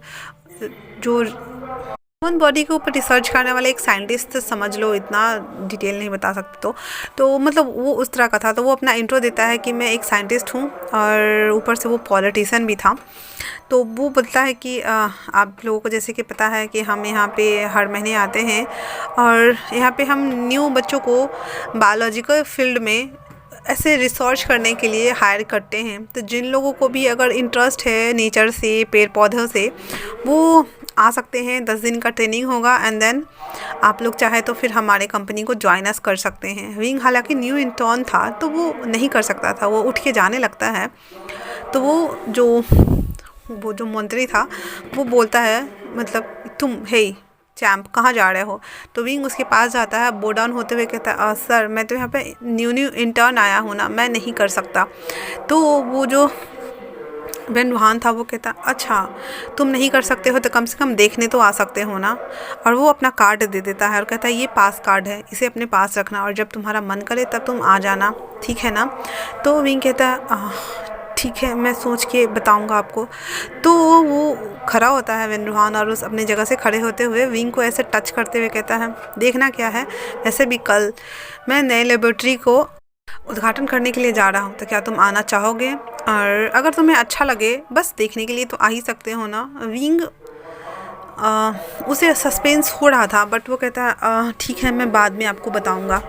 जो ह्यूमन बॉडी के ऊपर रिसर्च करने वाले एक साइंटिस्ट समझ लो, इतना डिटेल नहीं बता सकते। तो मतलब वो उस तरह का था। तो वो अपना इंट्रो देता है कि मैं एक साइंटिस्ट हूँ और ऊपर से वो पॉलिटिशियन भी था। तो वो बोलता है कि आप लोगों को जैसे कि पता है कि हम यहाँ पे हर महीने आते हैं और यहाँ पे हम न्यू बच्चों को बायोलॉजिकल फील्ड में ऐसे रिसर्च करने के लिए हायर करते हैं। तो जिन लोगों को भी अगर इंटरेस्ट है नेचर से, पेड़ पौधों से, वो आ सकते हैं। 10 दिन का ट्रेनिंग होगा एंड देन आप लोग चाहे तो फिर हमारे कंपनी को ज्वाइन अस कर सकते हैं। विंग हालांकि न्यू इंटर्न था तो वो नहीं कर सकता था, वो उठ के जाने लगता है। तो वो जो मंत्री था वो बोलता है मतलब तुम हे चैम्प कहाँ जा रहे हो? तो विंग उसके पास जाता है, बो डाउन होते हुए कहता है सर मैं तो यहाँ पे न्यू इंटर्न आया हूँ ना, मैं नहीं कर सकता। तो वो जो बेन रुहान था वो कहता अच्छा तुम नहीं कर सकते हो तो कम से कम देखने तो आ सकते हो ना। और वो अपना कार्ड दे देता है और कहता है ये पास कार्ड है, इसे अपने पास रखना और जब तुम्हारा मन करे तब तुम आ जाना, ठीक है ना? तो विंग कहता है ठीक है मैं सोच के बताऊंगा आपको। तो वो खड़ा होता है वेन रुहान और उस अपनी जगह से खड़े होते हुए विंग को ऐसे टच करते हुए कहता है देखना क्या है, वैसे भी कल मैं नए लेबोरेटरी को उद्घाटन करने के लिए जा रहा हूँ, तो क्या तुम आना चाहोगे? और अगर तुम्हें अच्छा लगे बस देखने के लिए तो आ ही सकते हो ना। विंग उसे सस्पेंस हो रहा था बट वो कहता है ठीक है मैं बाद में आपको बताऊंगा।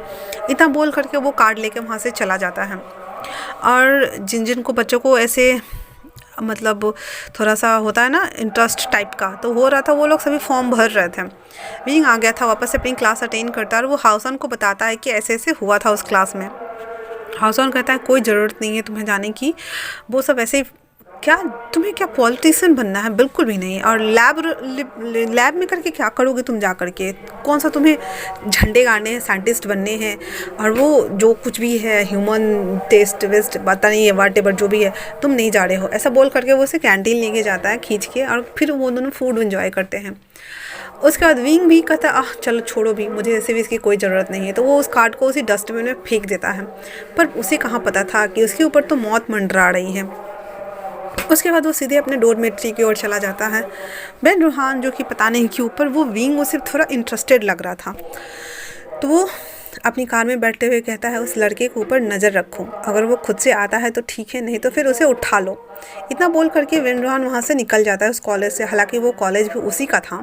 इतना बोल करके वो कार्ड लेके वहाँ से चला जाता है। और जिन जिन को बच्चों को ऐसे मतलब थोड़ा सा होता है ना इंटरेस्ट टाइप का तो हो रहा था, वो लोग सभी फॉर्म भर रहे थे। विंग आ गया था वापस से अपनी क्लास अटेंड करता है और वो हाउसन को बताता है कि ऐसे ऐसे हुआ था उस क्लास में। हाउसन कहता है कोई ज़रूरत नहीं है तुम्हें जाने की, वो सब ऐसे क्या तुम्हें क्या पॉलिटिशियन बनना है? बिल्कुल भी नहीं। और लैब में करके क्या करोगे तुम जा करके? कौन सा तुम्हें झंडे गाड़ने हैं, साइंटिस्ट बनने हैं? और वो जो कुछ भी है ह्यूमन टेस्ट वेस्ट पता नहीं है वाट एवर जो भी है, तुम नहीं जा रहे हो। ऐसा बोल करके वो उसे कैंटीन लेके जाता है खींच के और फिर वो दोनों फूड एंजॉय करते हैं। उसके बाद विंग भी कहता है चलो छोड़ो भी, मुझे ऐसे भी इसकी कोई ज़रूरत नहीं है। तो वो उस कार्ड को उसी डस्टबिन में फेंक देता है, पर उसे कहाँ पता था कि उसके ऊपर तो मौत मंडरा रही है। उसके बाद वो सीधे अपने डोरमेट्री की ओर चला जाता है। बेन रुहान जो कि पता नहीं क्यों पर वो विंग उसे थोड़ा इंटरेस्टेड लग रहा था, तो वो अपनी कार में बैठते हुए कहता है उस लड़के के ऊपर नज़र रखो, अगर वो खुद से आता है तो ठीक है, नहीं तो फिर उसे उठा लो। इतना बोल करके विनरान वहाँ से निकल जाता है उस कॉलेज से। हालांकि वो कॉलेज भी उसी का था,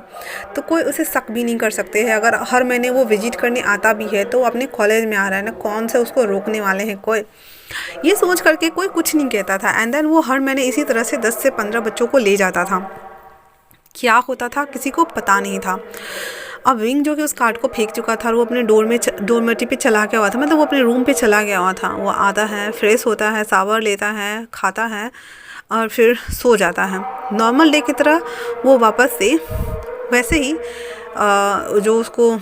तो कोई उसे शक भी नहीं कर सकते हैं। अगर हर महीने वो विजिट करने आता भी है तो वो अपने कॉलेज में आ रहा है ना, कौन से उसको रोकने वाले हैं कोई। ये सोच करके कोई कुछ नहीं कहता था। एंड देन वो हर महीने इसी तरह से 10 से 15 बच्चों को ले जाता था। क्या होता था किसी को पता नहीं था। अब विंग जो कि उस कार्ड को फेंक चुका था और वो अपने डोरमेट्री पे चला गया हुआ था, मतलब वो अपने रूम पे चला गया हुआ था। वो आता है, फ्रेश होता है, शावर लेता है, खाता है और फिर सो जाता है। नॉर्मल डे की तरह वो वापस से वैसे ही जो उसको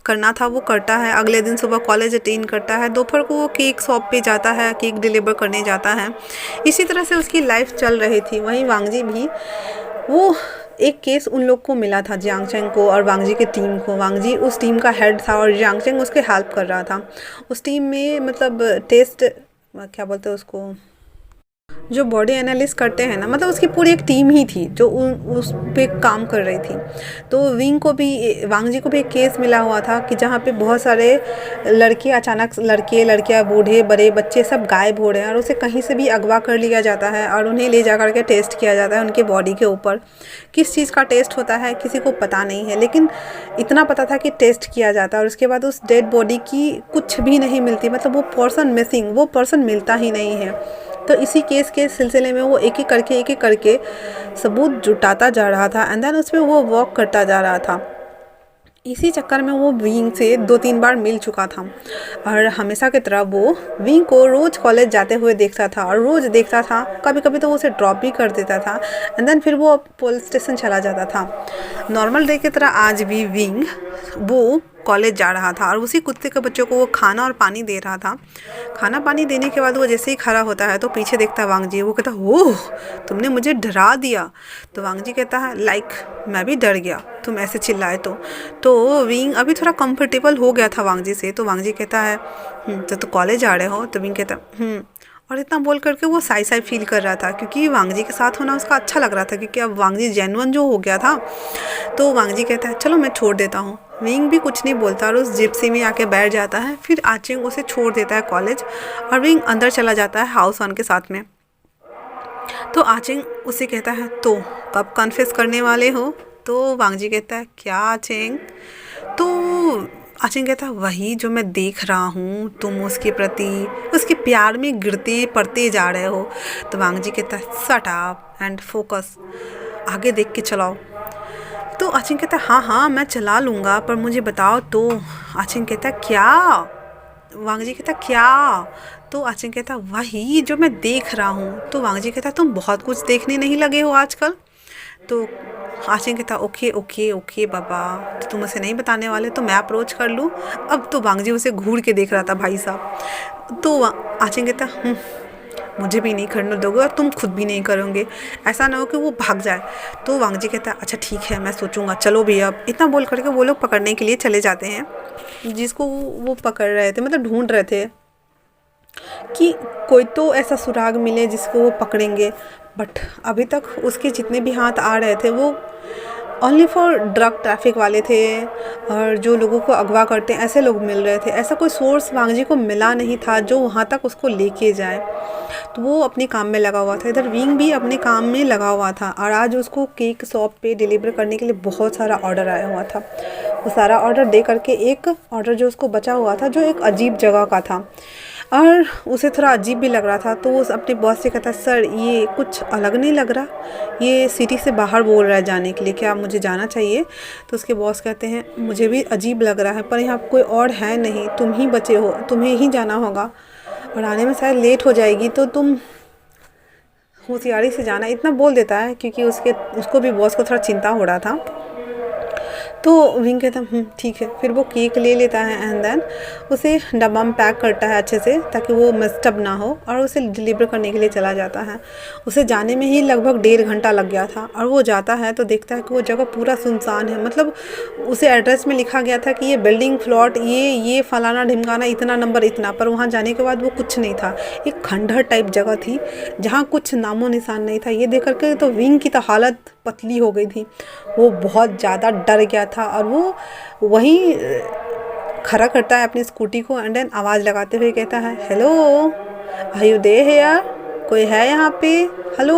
करना था वो करता है। अगले दिन सुबह कॉलेज अटेंड करता है। दोपहर को वो केक शॉप पे जाता है, केक डिलीवर करने जाता है। इसी तरह से उसकी लाइफ चल रही थी। वहीं वांगजी भी, वो एक केस उन लोग को मिला था, जियांग चेंग को और वांगजी की टीम को। वांगजी उस टीम का हेड था और जियांग चेंग उसके हेल्प कर रहा था। उस टीम में मतलब टेस्ट क्या बोलते हैं उसको, जो बॉडी एनालिस्ट करते हैं ना, मतलब उसकी पूरी एक टीम ही थी जो उस पे काम कर रही थी। तो वांगजी को भी एक केस मिला हुआ था कि जहाँ पे बहुत सारे लड़के अचानक, लड़के लड़कियाँ, बूढ़े बड़े बच्चे सब गायब हो रहे हैं और उसे कहीं से भी अगवा कर लिया जाता है और उन्हें ले जा कर के टेस्ट किया जाता है उनके बॉडी के ऊपर। किस चीज़ का टेस्ट होता है किसी को पता नहीं है, लेकिन इतना पता था कि टेस्ट किया जाता है और उसके बाद उस डेड बॉडी की कुछ भी नहीं मिलती, मतलब वो पर्सन मिसिंग, वो पर्सन मिलता ही नहीं है। तो इसी केस के सिलसिले में वो एक एक करके सबूत जुटाता जा रहा था। एंड देन उसमें वो वर्क करता जा रहा था। इसी चक्कर में वो विंग से 2-3 बार मिल चुका था और हमेशा की तरह वो विंग को रोज़ कॉलेज जाते हुए देखता था और रोज़ देखता था। कभी कभी तो वो उसे ड्रॉप भी कर देता था एंड देन फिर वो पुलिस स्टेशन चला जाता था। नॉर्मल डे की तरह आज भी विंग वो कॉलेज जा रहा था और उसी कुत्ते के बच्चों को वो खाना और पानी दे रहा था। खाना पानी देने के बाद वो जैसे ही खड़ा होता है तो पीछे देखता है वांगजी। वो कहता है ओह, तुमने मुझे डरा दिया। तो वांगजी कहता है लाइक मैं भी डर गया तुम ऐसे चिल्लाए तो विंग अभी थोड़ा कंफर्टेबल हो गया था वांगजी से। तो वांगजी कहता है तो कॉलेज जा रहे हो? तो विंग कहता और इतना बोल करके वो साई साई फील कर रहा था क्योंकि वांगजी के साथ होना उसका अच्छा लग रहा था, क्योंकि अब वांगजी जेन्युइन जो हो गया था। तो वांगजी कहता है चलो मैं छोड़ देता हूँ। विंग भी कुछ नहीं बोलता और उस जिप्सी में आके बैठ जाता है। फिर आचिंग उसे छोड़ देता है कॉलेज और विंग अंदर चला जाता है हाउस वन के साथ में। तो आचिंग उसे कहता है तो कब कन्फेस करने वाले हो? तो वांगजी कहता है क्या आचिंग? तो आचिंग कहता है वही जो मैं देख रहा हूँ, तुम उसके प्रति उसके प्यार में गिरते पड़ते जा रहे हो। तो वांगजी कहता है शट अप एंड फोकस, आगे देख के चलाओ। तो आचिंग कहता है हाँ मैं चला लूँगा पर मुझे बताओ तो। आचिंग कहता है क्या? वांगजी कहता है क्या? तो आचिंग कहता है वही जो मैं देख रहा हूँ। तो वांगजी कहता है तुम बहुत कुछ देखने नहीं लगे हो आजकल? तो आचिंग कहता ओके ओके ओके बाबा, तो तुम उसे नहीं बताने वाले तो मैं अप्रोच कर लूँ। अब तो वांगजी उसे घूर के देख रहा था भाई साहब। तो आचिंग कहता मुझे भी नहीं करने दोगे और तुम खुद भी नहीं करोगे, ऐसा ना हो कि वो भाग जाए। तो वांगजी कहता है अच्छा ठीक है मैं सोचूंगा, चलो भी। अब इतना बोल करके वो लोग पकड़ने के लिए चले जाते हैं जिसको वो पकड़ रहे थे, मतलब ढूंढ रहे थे कि कोई तो ऐसा सुराग मिले जिसको वो पकड़ेंगे। बट अभी तक उसके जितने भी हाथ आ रहे थे वो ओनली फॉर ड्रग ट्रैफिक वाले थे और जो लोगों को अगवा करते हैं ऐसे लोग मिल रहे थे। ऐसा कोई सोर्स वांगजी को मिला नहीं था जो वहाँ तक उसको लेके जाए। तो वो अपने काम में लगा हुआ था, इधर विंग भी अपने काम में लगा हुआ था। और आज उसको केक शॉप पे डिलीवर करने के लिए बहुत सारा ऑर्डर आया हुआ था। वो सारा ऑर्डर दे करके एक ऑर्डर जो उसको बचा हुआ था जो एक अजीब जगह का था और उसे थोड़ा अजीब भी लग रहा था। तो वो अपने बॉस से कहता सर ये कुछ अलग नहीं लग रहा, ये सिटी से बाहर बोल रहा है जाने के लिए, क्या मुझे जाना चाहिए? तो उसके बॉस कहते हैं मुझे भी अजीब लग रहा है पर यहाँ कोई और है नहीं, तुम ही बचे हो, तुम्हें ही जाना होगा और आने में शायद लेट हो जाएगी तो तुम होशियारी से जाना। इतना बोल देता है क्योंकि उसको भी बॉस को थोड़ा चिंता हो रहा था। तो विंग कहता ठीक है। फिर वो केक ले लेता है एंड देन उसे डब्बा में पैक करता है अच्छे से ताकि वो मिस्टअप ना हो और उसे डिलीवर करने के लिए चला जाता है। उसे जाने में ही लगभग 1.5 घंटा लग गया था और वो जाता है तो देखता है कि वो जगह पूरा सुनसान है। मतलब उसे एड्रेस में लिखा गया था कि ये बिल्डिंग प्लॉट ये फलाना ढिमकाना इतना नंबर इतना, पर वहाँ जाने के बाद वो कुछ नहीं था। एक खंडहर टाइप जगह थी जहाँ कुछ नामो निशान नहीं था। ये देख करके तो विंग की तो हालत पतली हो गई थी। वो बहुत ज़्यादा डर गया था और वो वहीं खड़ा करता है अपनी स्कूटी को एंड देन आवाज़ लगाते हुए कहता है, hello are you there here, कोई है यहाँ पे, हेलो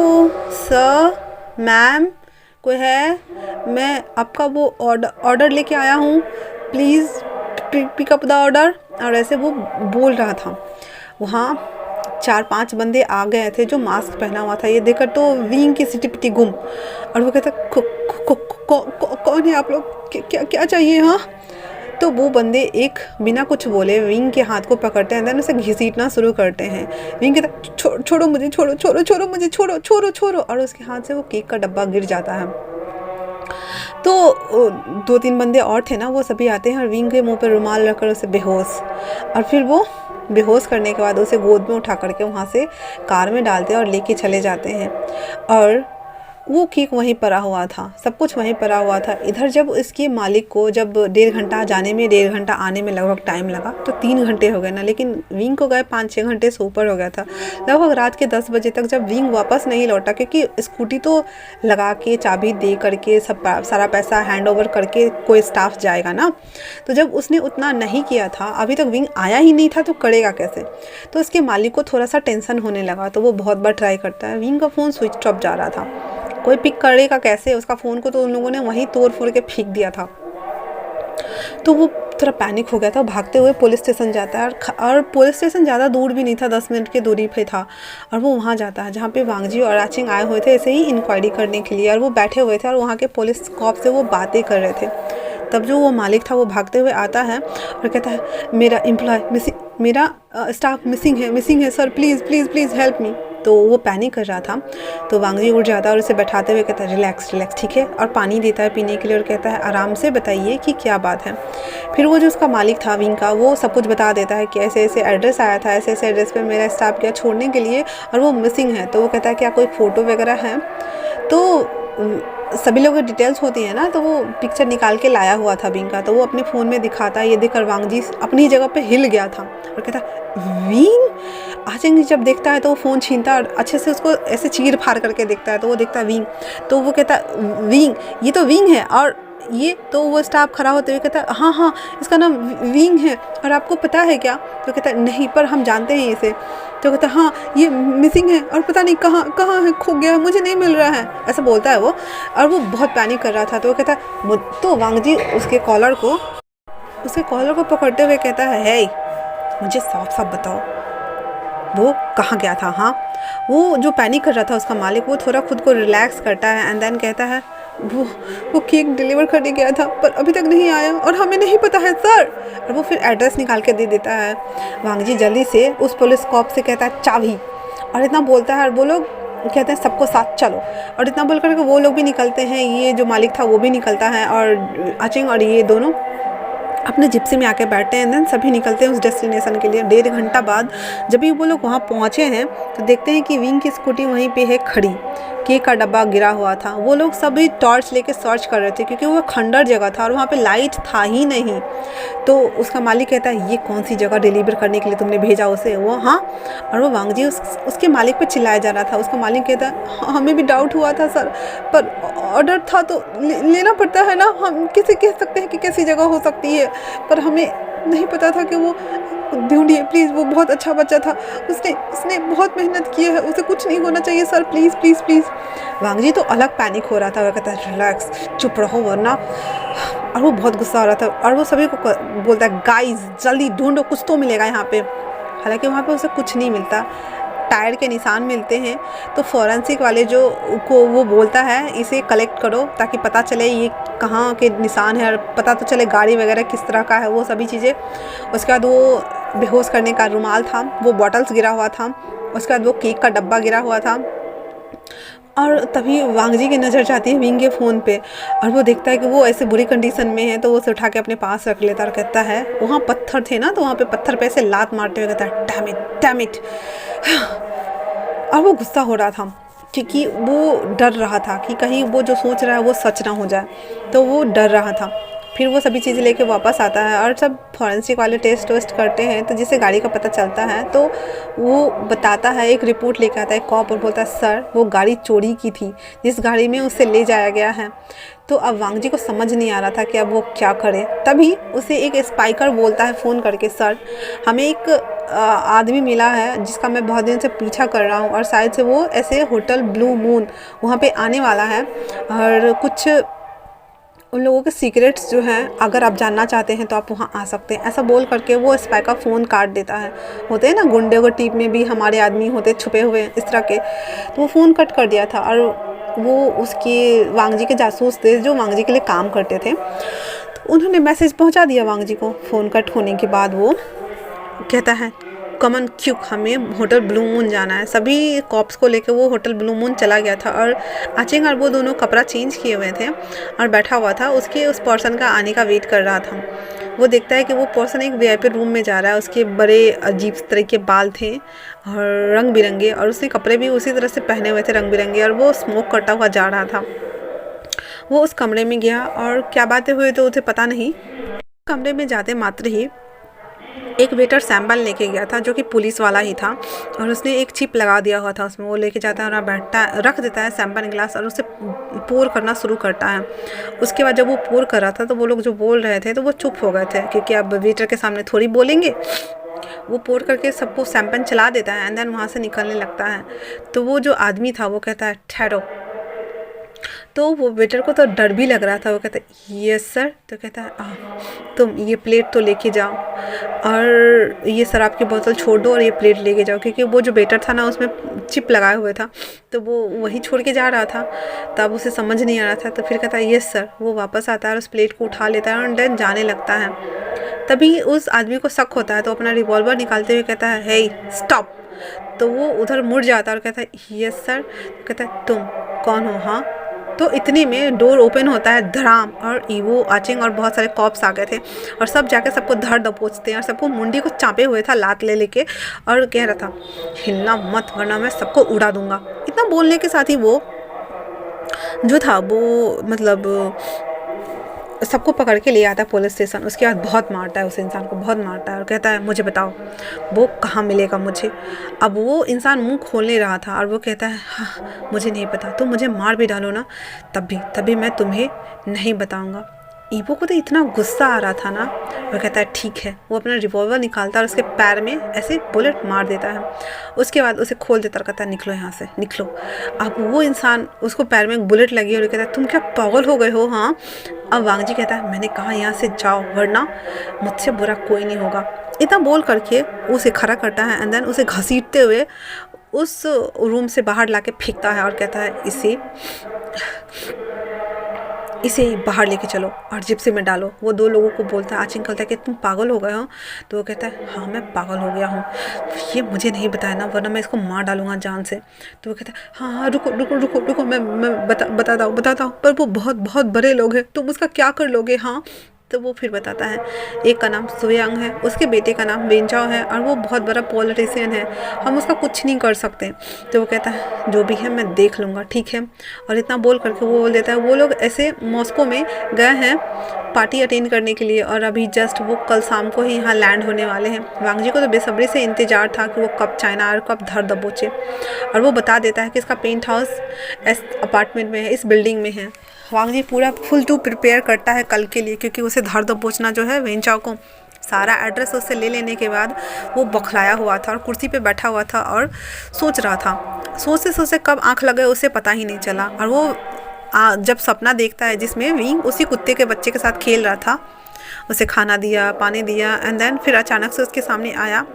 सर मैम कोई है, मैं आपका वो ऑर्डर लेके आया हूँ, please pick up the order. और ऐसे वो बोल रहा था। वहाँ 4-5 बंदे आ गए थे जो मास्क पहना हुआ था। ये देखकर तो विंग की सिटी पिटी गुम, और वो कहता कौन है आप लोग, क्या क्या चाहिए। हाँ, तो वो बंदे एक बिना कुछ बोले विंग के हाथ को पकड़ते हैं, देन उसे घसीटना शुरू करते हैं। विंग कहता छोड़ो मुझे, छोड़ो मुझे, छोड़ो, और उसके हाथ से वो केक का डब्बा गिर जाता है। तो 2-3 बंदे और थे ना, वो सभी आते हैं और विंग के मुंह पे रुमाल रखकर उसे बेहोश, और फिर वो बेहोश करने के बाद उसे गोद में उठा करके वहाँ से कार में डालते हैं और लेके चले जाते हैं। और वो केक वहीं पड़ा हुआ था, सब कुछ वहीं पड़ा हुआ था। इधर जब इसके मालिक को जब 1.5 घंटा जाने में 1.5 घंटा आने में लगभग टाइम लगा, तो 3 घंटे हो गए ना, लेकिन विंग को गए 5-6 घंटे से ऊपर हो गया था। लगभग रात के 10 बजे तक जब विंग वापस नहीं लौटा, क्योंकि स्कूटी तो लगा के चाबी दे करके सब सारा पैसा हैंड ओवर करके कोई स्टाफ जाएगा ना, तो जब उसने उतना नहीं किया था, अभी तक विंग आया ही नहीं था, तो करेगा कैसे। तो उसके मालिक को थोड़ा सा टेंशन होने लगा, तो वो बहुत बार ट्राई करता है। विंग का फ़ोन स्विच ऑफ जा रहा था, कोई पिक करेगा कैसे, उसका फ़ोन को तो उन लोगों ने वहीं तोड़ फोड़ के फेंक दिया था। तो वो थोड़ा पैनिक हो गया था, भागते हुए पुलिस स्टेशन जाता है, और पुलिस स्टेशन ज़्यादा दूर भी नहीं था, 10 मिनट की दूरी पे था। और वो वहाँ जाता है जहाँ पे वांगजी और आचिंग आए हुए थे ऐसे ही इंक्वायरी करने के लिए, और वो बैठे हुए थे और वहाँ के पुलिस कॉप से वो बातें कर रहे थे। तब जो वो मालिक था वो भागते हुए आता है और कहता है, मेरा एम्प्लॉय मिसिंग, मेरा स्टाफ मिसिंग है सर, प्लीज़ हेल्प मी। तो वो पैनिक कर रहा था, तो वांगजी उठ जाता है और उसे बैठाते हुए कहता है, रिलैक्स ठीक है, और पानी देता है पीने के लिए और कहता है, आराम से बताइए कि क्या बात है। फिर वो जो उसका मालिक था विंग का, वो सब कुछ बता देता है कि ऐसे ऐसे एड्रेस आया था, ऐसे ऐसे एड्रेस पे मेरा स्टाफ गया छोड़ने के लिए और वो मिसिंग है। तो वो कहता है, क्या कोई फ़ोटो वगैरह है। तो सभी लोगों की डिटेल्स होती है ना, तो वो पिक्चर निकाल के लाया हुआ था विंग का, तो वो अपने फ़ोन में दिखाता है। ये देखकर वांगजी अपनी जगह पे हिल गया था और कहता, विंग। आचिंग जब देखता है तो वो फ़ोन छीनता है और अच्छे से उसको ऐसे चीर फाड़ करके देखता है, तो वो देखता है विंग। तो वो कहता, विंग, ये तो विंग है। और ये तो वो स्टाफ खड़ा होते हुए कहता है, हाँ इसका नाम विंग है, और आपको पता है क्या। तो कहता है, नहीं, पर हम जानते हैं इसे। तो कहता है, हाँ ये मिसिंग है और पता नहीं कहाँ है, खो गया है, मुझे नहीं मिल रहा है, ऐसा बोलता है वो। और वो बहुत पैनिक कर रहा था। तो वो कहता है, तो वांगजी उसके कॉलर को पकड़ते हुए कहता है, हे मुझे साफ बताओ वो कहाँ गया था। हाँ, वो जो पैनिक कर रहा था उसका मालिक, वो थोड़ा खुद को रिलैक्स करता है एंड देन कहता है, वो केक डिलीवर करने गया था पर अभी तक नहीं आया और हमें नहीं पता है सर। और वो फिर एड्रेस निकाल के दे देता है। वांगजी जल्दी से उस पुलिस कॉप से कहता है, चाबी, और इतना बोलता है और वो लोग कहते हैं, सबको साथ चलो। और इतना बोल कर वो लोग भी निकलते हैं, ये जो मालिक था वो भी निकलता है, और आचिंग और ये दोनों अपने जिप्सी में आके बैठते हैं। देन सभी निकलते हैं उस डेस्टिनेशन के लिए। 1.5 घंटा बाद जब भी वो लोग वहाँ पहुँचे हैं तो देखते हैं कि विंग की स्कूटी वहीं पे है खड़ी, केक का डब्बा गिरा हुआ था। वो लोग सभी टॉर्च लेके सर्च कर रहे थे क्योंकि वो खंडर जगह था और वहाँ पे लाइट था ही नहीं। तो उसका मालिक कहता है, ये कौन सी जगह डिलीवर करने के लिए तुमने भेजा उसे। वो हाँ, और वो वांगजी उसके मालिक पे चिल्लाया जा रहा था। उसका मालिक कहता है, हमें भी डाउट हुआ था सर, पर ऑर्डर था तो लेना पड़ता है ना, हम किसी कह सकते हैं कि कैसी जगह हो सकती है, पर हमें नहीं पता था कि वो ढूंढिए प्लीज़, वो बहुत अच्छा बच्चा था, उसने बहुत मेहनत की है, उसे कुछ नहीं होना चाहिए सर, प्लीज़। वांगजी तो अलग पैनिक हो रहा था। वो कहता है, रिलैक्स, चुप रहो वरना। और वो बहुत गुस्सा हो रहा था और वो सभी को बोलता है, गाइस जल्दी ढूंढो, कुछ तो मिलेगा यहाँ पे। हालांकि वहाँ पे उसे कुछ नहीं मिलता, टायर के निशान मिलते हैं। तो फॉरेंसिक वाले जो को वो बोलता है, इसे कलेक्ट करो ताकि पता चले ये कहाँ के निशान है और पता तो चले गाड़ी वगैरह किस तरह का है, वो सभी चीज़ें। उसके बाद वो बेहोश करने का रुमाल था, वो बॉटल्स गिरा हुआ था, उसके बाद वो केक का डब्बा गिरा हुआ था। और तभी वांगजी की नज़र जाती है विंग के फ़ोन पे और वो देखता है कि वो ऐसे बुरी कंडीशन में है, तो वो उसे उठा के अपने पास रख लेता और कहता है, वहाँ पत्थर थे ना, तो वहाँ पे पत्थर पे ऐसे लात मारते हुए कहता है, डैम इट। और वो गुस्सा हो रहा था क्योंकि वो डर रहा था कि कहीं वो जो सोच रहा है वो सच ना हो जाए, तो वो डर रहा था। फिर वो सभी चीज़ें लेके वापस आता है और सब फॉरेंसिक वाले टेस्ट वेस्ट करते हैं, तो जिससे गाड़ी का पता चलता है तो वो बताता है, एक रिपोर्ट लेके आता है कॉप और बोलता है सर वो गाड़ी चोरी की थी जिस गाड़ी में उसे ले जाया गया है। तो अब वांग जी को समझ नहीं आ रहा था कि अब वो क्या करे। तभी उसे एक स्पाइकर बोलता है फ़ोन करके, सर हमें एक आदमी मिला है जिसका मैं बहुत दिन से पीछा कर रहा हूँ और शायद से वो ऐसे होटल ब्लू मून वहाँ पे आने वाला है और कुछ उन लोगों के सीक्रेट्स जो हैं अगर आप जानना चाहते हैं तो आप वहाँ आ सकते हैं। ऐसा बोल करके वो स्पाइकर फ़ोन काट देता है। होते हैं ना गुंडे को टीम में भी हमारे आदमी होते छुपे हुए इस तरह के, तो वो फ़ोन कट कर दिया था और वो उसकी वांग जी के जासूस थे जो वांग जी के लिए काम करते थे। तो उन्होंने मैसेज पहुंचा दिया वांग जी को। फ़ोन कट होने के बाद वो कहता है कमन क्यूक हमें होटल ब्लू मून जाना है। सभी कॉप्स को लेकर वो होटल ब्लू मून चला गया था और आचिंग और वो दोनों कपड़ा चेंज किए हुए थे और बैठा हुआ था उसके उस पर्सन का आने का वेट कर रहा था। वो देखता है कि वो पर्सन एक वीआईपी रूम में जा रहा है। उसके बड़े अजीब तरह के बाल थे और रंग बिरंगे और उसने कपड़े भी उसी तरह से पहने हुए थे रंग बिरंगे और वो स्मोक करता हुआ जा रहा था। वो उस कमरे में गया और क्या बातें हुई तो उसे पता नहीं। कमरे में जाते मात्र ही एक वेटर सैंपल लेके गया था जो कि पुलिस वाला ही था और उसने एक चिप लगा दिया हुआ था उसमें। वो लेके जाता है और बैठता है, रख देता है सैंपल ग्लास और उसे पोर करना शुरू करता है। उसके बाद जब वो पोर कर रहा था तो वो लोग जो बोल रहे थे तो वो चुप हो गए थे क्योंकि अब वेटर के सामने थोड़ी बोलेंगे। वो पोर करके सबको सैंपल चला देता है एंड देन वहाँ से निकलने लगता है। तो वो जो आदमी था वो कहता है ठहरो। तो वो वेटर को तो डर भी लग रहा था। वो कहता है यस सर। तो कहता है तुम ये प्लेट तो लेके जाओ और ये शराब की बोतल छोड़ दो और ये प्लेट लेके जाओ, क्योंकि वो जो वेटर था ना उसमें चिप लगाए हुए था तो वो वही छोड़ के जा रहा था। तब उसे समझ नहीं आ रहा था तो फिर कहता है यस सर। वो वापस आता है और उस प्लेट को उठा लेता है और देन जाने लगता है। तभी उस आदमी को शक होता है तो अपना रिवॉल्वर निकालते हुए कहता है हे स्टॉप। तो वो उधर मुड़ जाता है और कहता है यस सर। कहता है तुम कौन हो? हाँ। तो इतने में डोर ओपन होता है धड़ाम और ईवो आचिंग और बहुत सारे कॉप्स आ गए थे और सब जाके सबको धड़ दबोचते हैं और सबको मुंडी को चापे हुए था लात ले लेके और कह रहा था हिलना मत वरना मैं सबको उड़ा दूंगा। इतना बोलने के साथ ही वो जो था वो मतलब सबको पकड़ के ले आता है पुलिस स्टेशन। उसके बाद बहुत मारता है उस इंसान को, बहुत मारता है और कहता है मुझे बताओ वो कहाँ मिलेगा मुझे। अब वो इंसान मुंह खोलने रहा था और वो कहता है हाँ मुझे नहीं पता, तो मुझे मार भी डालो ना तभी मैं तुम्हें नहीं बताऊँगा। ईवो को तो इतना गुस्सा आ रहा था ना, वो कहता है ठीक है। वो अपना रिवॉल्वर निकालता है और उसके पैर में ऐसे बुलेट मार देता है। उसके बाद उसे खोल देता और कहता है निकलो यहाँ से निकलो। अब वो इंसान उसको पैर में बुलेट लगी और कहता है तुम क्या पागल हो गए हो? हाँ। अब वांग जी कहता है मैंने कहा यहाँ से जाओ वरना मुझसे बुरा कोई नहीं होगा। इतना बोल करके उसे खड़ा करता है एंड देन उसे घसीटते हुए उस रूम से बाहर लाके फेंकता है और कहता है इसे बाहर लेके चलो और जिप्सी में डालो। वो दो लोगों को बोलता है। आचिंग कहता है कि तुम पागल हो गए हो? तो वो कहता है हाँ मैं पागल हो गया हूँ, ये मुझे नहीं बताया ना वरना मैं इसको मार डालूंगा जान से। तो वो कहता है हाँ रुको मैं बताता हूँ पर वो बहुत बहुत बड़े लोग हैं, तुम उसका क्या कर लोगे? हाँ। तो वो फिर बताता है एक का नाम सुयांग है, उसके बेटे का नाम वेंचाओ है और वो बहुत बड़ा पॉलिटिशियन है, हम उसका कुछ नहीं कर सकते। तो वो कहता है जो भी है मैं देख लूँगा ठीक है। और इतना बोल करके वो बोल देता है वो लोग ऐसे मॉस्को में गए हैं पार्टी अटेंड करने के लिए और अभी जस्ट वो कल शाम को ही यहाँ लैंड होने वाले हैं। वांग जी को तो बेसब्री से इंतजार था कि वो कब चाइना और कब धर दबोचे और वो बता देता है कि इसका पेंट हाउस इस अपार्टमेंट में है, इस बिल्डिंग में है। वांग जी पूरा फुल टू प्रिपेयर करता है कल के लिए क्योंकि उसे धर दबोचना जो है वेंचाओ को। सारा एड्रेस उससे ले लेने के बाद वो बौखलाया हुआ था और कुर्सी पे बैठा हुआ था और सोच रहा था। सोचते कब आँख लगे उसे पता ही नहीं चला और वो जब सपना देखता है जिसमें विंग उसी कुत्ते के बच्चे के साथ खेल रहा था, उसे खाना दिया पानी दिया एंड देन फिर अचानक से उसके सामने आया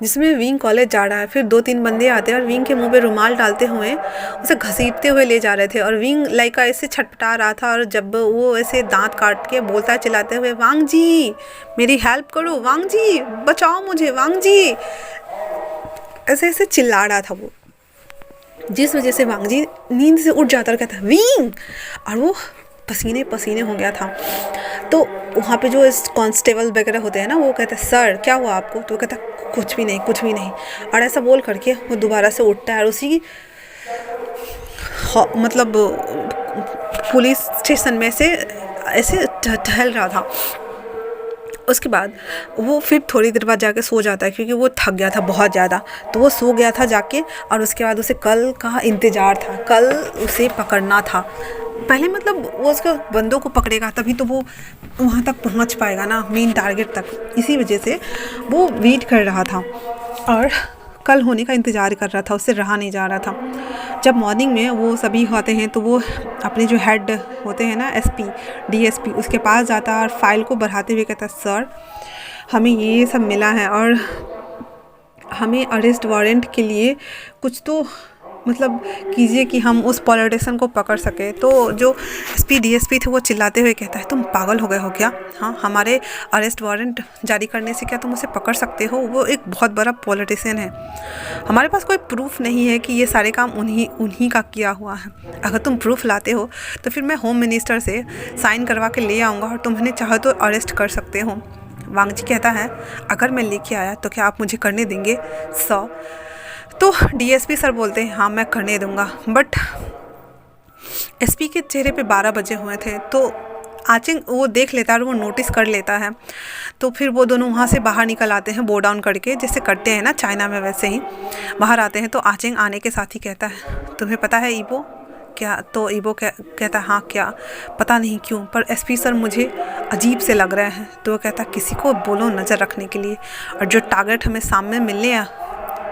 जिसमें विंग कॉलेज जा रहा है। फिर 2-3 बंदे आते हैं और विंग के मुंह पे रुमाल डालते हुए उसे घसीटते हुए ले जा रहे थे और विंग लाइका ऐसे छटपटा रहा था और जब वो ऐसे दांत काट के बोलता है चिल्लाते हुए वांग जी मेरी हेल्प करो, वांग जी बचाओ मुझे, वांग जी ऐसे ऐसे चिल्ला रहा था वो, जिस वजह से वांग जी नींद से उठ जाता और कहता है विंग, और वो पसीने पसीने हो गया था। तो वहाँ पे जो कांस्टेबल वगैरह होते हैं ना वो कहते हैं सर क्या हुआ आपको? तो वो कहता है कुछ भी नहीं। और ऐसा बोल करके वो दोबारा से उठता है और उसी मतलब पुलिस स्टेशन में से ऐसे टहल रहा था। उसके बाद वो फिर थोड़ी देर बाद जाके सो जाता है क्योंकि वो थक गया था बहुत ज़्यादा। तो वो सो गया था जाके, और उसके बाद उसे कल का इंतज़ार था, कल उसे पकड़ना था। पहले मतलब वो उसके बंदों को पकड़ेगा तभी तो वो वहाँ तक पहुँच पाएगा ना, मेन टारगेट तक। इसी वजह से वो वेट कर रहा था और कल होने का इंतज़ार कर रहा था, उससे रहा नहीं जा रहा था। जब मॉर्निंग में वो सभी होते हैं तो वो अपने जो हेड होते हैं ना, एसपी डीएसपी, उसके पास जाता है और फाइल को बढ़ाते हुए कहता है, सर हमें ये सब मिला है और हमें अरेस्ट वारंट के लिए कुछ तो मतलब कीजिए कि हम उस पॉलिटिशियन को पकड़ सके। तो जो एसपी डीएसपी थे वो चिल्लाते हुए कहता है, तुम पागल हो गए हो क्या? हाँ, हमारे अरेस्ट वारंट जारी करने से क्या तुम उसे पकड़ सकते हो? वो एक बहुत बड़ा पॉलिटिशियन है। हमारे पास कोई प्रूफ नहीं है कि ये सारे काम उन्हीं का किया हुआ है। अगर तुम प्रूफ लाते हो तो फिर मैं होम मिनिस्टर से साइन करवा के ले आऊँगा और तुम्हें चाहो तो अरेस्ट कर सकते हो। वांगजी कहता है, अगर मैं लेके आया तो क्या आप मुझे करने देंगे 100? तो डीएसपी सर बोलते हैं, हाँ मैं करने दूंगा। बट एसपी के चेहरे पे 12 बजे हुए थे। तो आचिंग वो देख लेता है और वो नोटिस कर लेता है। तो फिर वो दोनों वहाँ से बाहर निकल आते हैं, बो डाउन करके, जैसे करते हैं ना चाइना में, वैसे ही बाहर आते हैं। तो आचिंग आने के साथ ही कहता है, तुम्हें पता है ईबो क्या? तो ईबो कहता है, हाँ क्या? पता नहीं क्यों, पर एसपी सर मुझे अजीब से लग रहे हैं। तो वो कहता है, किसी को बोलो नज़र रखने के लिए, और जो टारगेट हमें सामने मिलने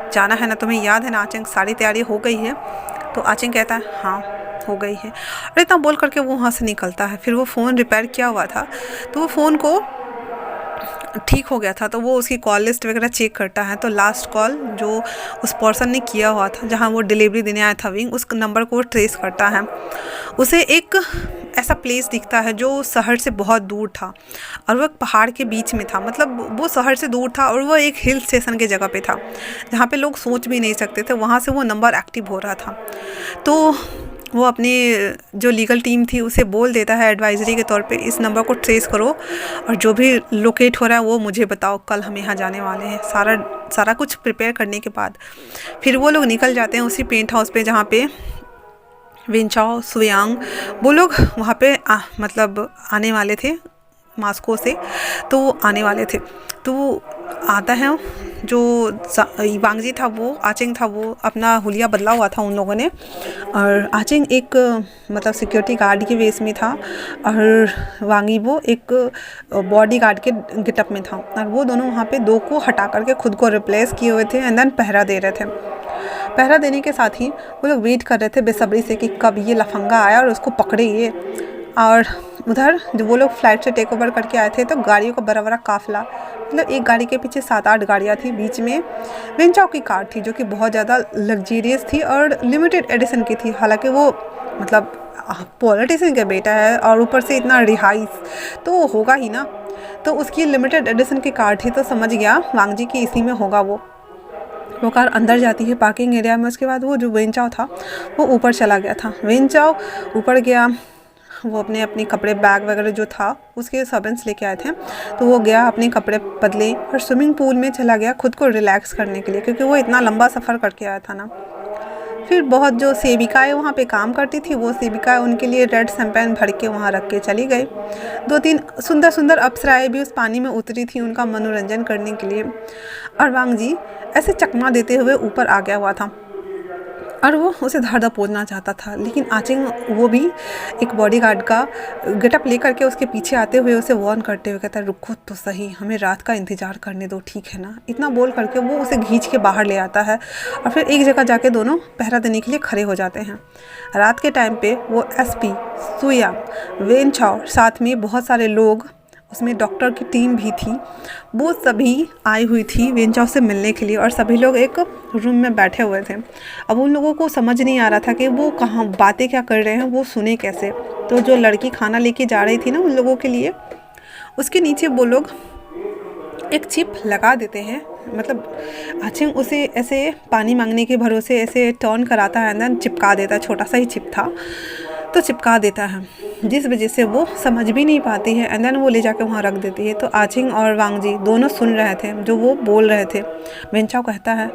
जाना है ना, तुम्हें याद है ना आचिंग, सारी तैयारी हो गई है? तो आचिंग कहता है, हाँ हो गई है। और इतना बोल करके वो वहाँ से निकलता है। फिर वो फ़ोन रिपेयर किया हुआ था तो वो फ़ोन को ठीक हो गया था, तो वो उसकी कॉल लिस्ट वगैरह चेक करता है। तो लास्ट कॉल जो उस पर्सन ने किया हुआ था जहाँ वो डिलीवरी देने आया था विंग, उस नंबर को वो ट्रेस करता है। उसे एक ऐसा प्लेस दिखता है जो शहर से बहुत दूर था और वो एक पहाड़ के बीच में था। मतलब वो शहर से दूर था और वो एक हिल स्टेशन के जगह पे था जहाँ पे लोग सोच भी नहीं सकते थे। वहाँ से वो नंबर एक्टिव हो रहा था। तो वो अपनी जो लीगल टीम थी उसे बोल देता है एडवाइजरी के तौर पे, इस नंबर को ट्रेस करो और जो भी लोकेट हो रहा है वो मुझे बताओ, कल हम यहाँ जाने वाले हैं। सारा कुछ प्रिपेयर करने के बाद फिर वो लोग निकल जाते हैं उसी पेंट हाउस पे जहाँ पे विंचाओ सुयांग वो लोग वहाँ पे मतलब आने वाले थे मास्को से। तो वो आने वाले थे तो वो आता है, जो वांगजी था वो, आचिंग था वो, अपना हुलिया बदला हुआ था उन लोगों ने। और आचिंग एक मतलब सिक्योरिटी गार्ड के वेस में था और वांगी वो एक बॉडी गार्ड के गेटअप में था। और वो दोनों वहाँ पे दो को हटा करके खुद को रिप्लेस किए हुए थे एंड देन पहरा दे रहे थे। पहरा देने के साथ ही वो लोग वेट कर रहे थे बेसब्री से कि कब ये लफंगा आया और उसको पकड़े ये। और उधर जो वो लोग फ्लाइट से टेक ओवर करके आए थे तो गाड़ियों का बड़ा बड़ा काफिला, मतलब एक गाड़ी के पीछे 7-8 गाड़ियाँ थी। बीच में विंचाओ की कार थी जो कि बहुत ज़्यादा लग्जीरियस थी और लिमिटेड एडिशन की थी। हालांकि वो मतलब पॉलिटिशियन का बेटा है और ऊपर से इतना रिहाइस तो होगा ही ना। तो उसकी लिमिटेड एडिशन की कार थी तो समझ गया वांगजी की इसी में होगा। वो कार अंदर जाती है पार्किंग एरिया में। उसके बाद वो जो वेंचाओ था वो ऊपर चला गया था। वेंचाओ ऊपर गया, वो अपनी कपड़े बैग वगैरह जो था उसके सर्वेंट्स लेके आए थे तो वो गया अपने कपड़े बदले और स्विमिंग पूल में चला गया खुद को रिलैक्स करने के लिए, क्योंकि वो इतना लंबा सफ़र करके आया था ना। फिर बहुत जो सेविकाएँ वहाँ पे काम करती थी वो सेविकाएँ उनके लिए रेड शैंपेन भर के वहाँ रख के चली गई। 2-3 सुंदर सुंदर अप्सराएँ भी उस पानी में उतरी थी उनका मनोरंजन करने के लिए। और वांगजी ऐसे चकमा देते हुए ऊपर आ गया हुआ था और वो उसे धर पोजना चाहता था। लेकिन आचिंग वो भी एक बॉडीगार्ड का गेटअप लेकर के उसके पीछे आते हुए उसे वार्न करते हुए कहता है, रुको तो सही, हमें रात का इंतज़ार करने दो, ठीक है ना। इतना बोल करके वो उसे खींच के बाहर ले आता है और फिर एक जगह जाके दोनों पहरा देने के लिए खड़े हो जाते हैं। रात के टाइम पे वो एसपी सुयांग, वेंचाओ, साथ में बहुत सारे लोग, उसमें डॉक्टर की टीम भी थी, वो सभी आई हुई थी वेंचाओ से मिलने के लिए और सभी लोग एक रूम में बैठे हुए थे। अब उन लोगों को समझ नहीं आ रहा था कि वो कहाँ बातें क्या कर रहे हैं, वो सुने कैसे। तो जो लड़की खाना लेके जा रही थी ना उन लोगों के लिए, उसके नीचे वो लोग एक चिप लगा देते हैं। मतलब आचिंग उसे ऐसे पानी मांगने के भरोसे ऐसे टर्न कराता है, अंदर चिपका देता है, छोटा सा ही चिप था तो चिपका देता है, जिस वजह से वो समझ भी नहीं पाती है एंड देन वो ले जाके वहाँ रख देती है। तो आचिंग और वांगजी दोनों सुन रहे थे जो वो बोल रहे थे। वेंचाओ कहता है,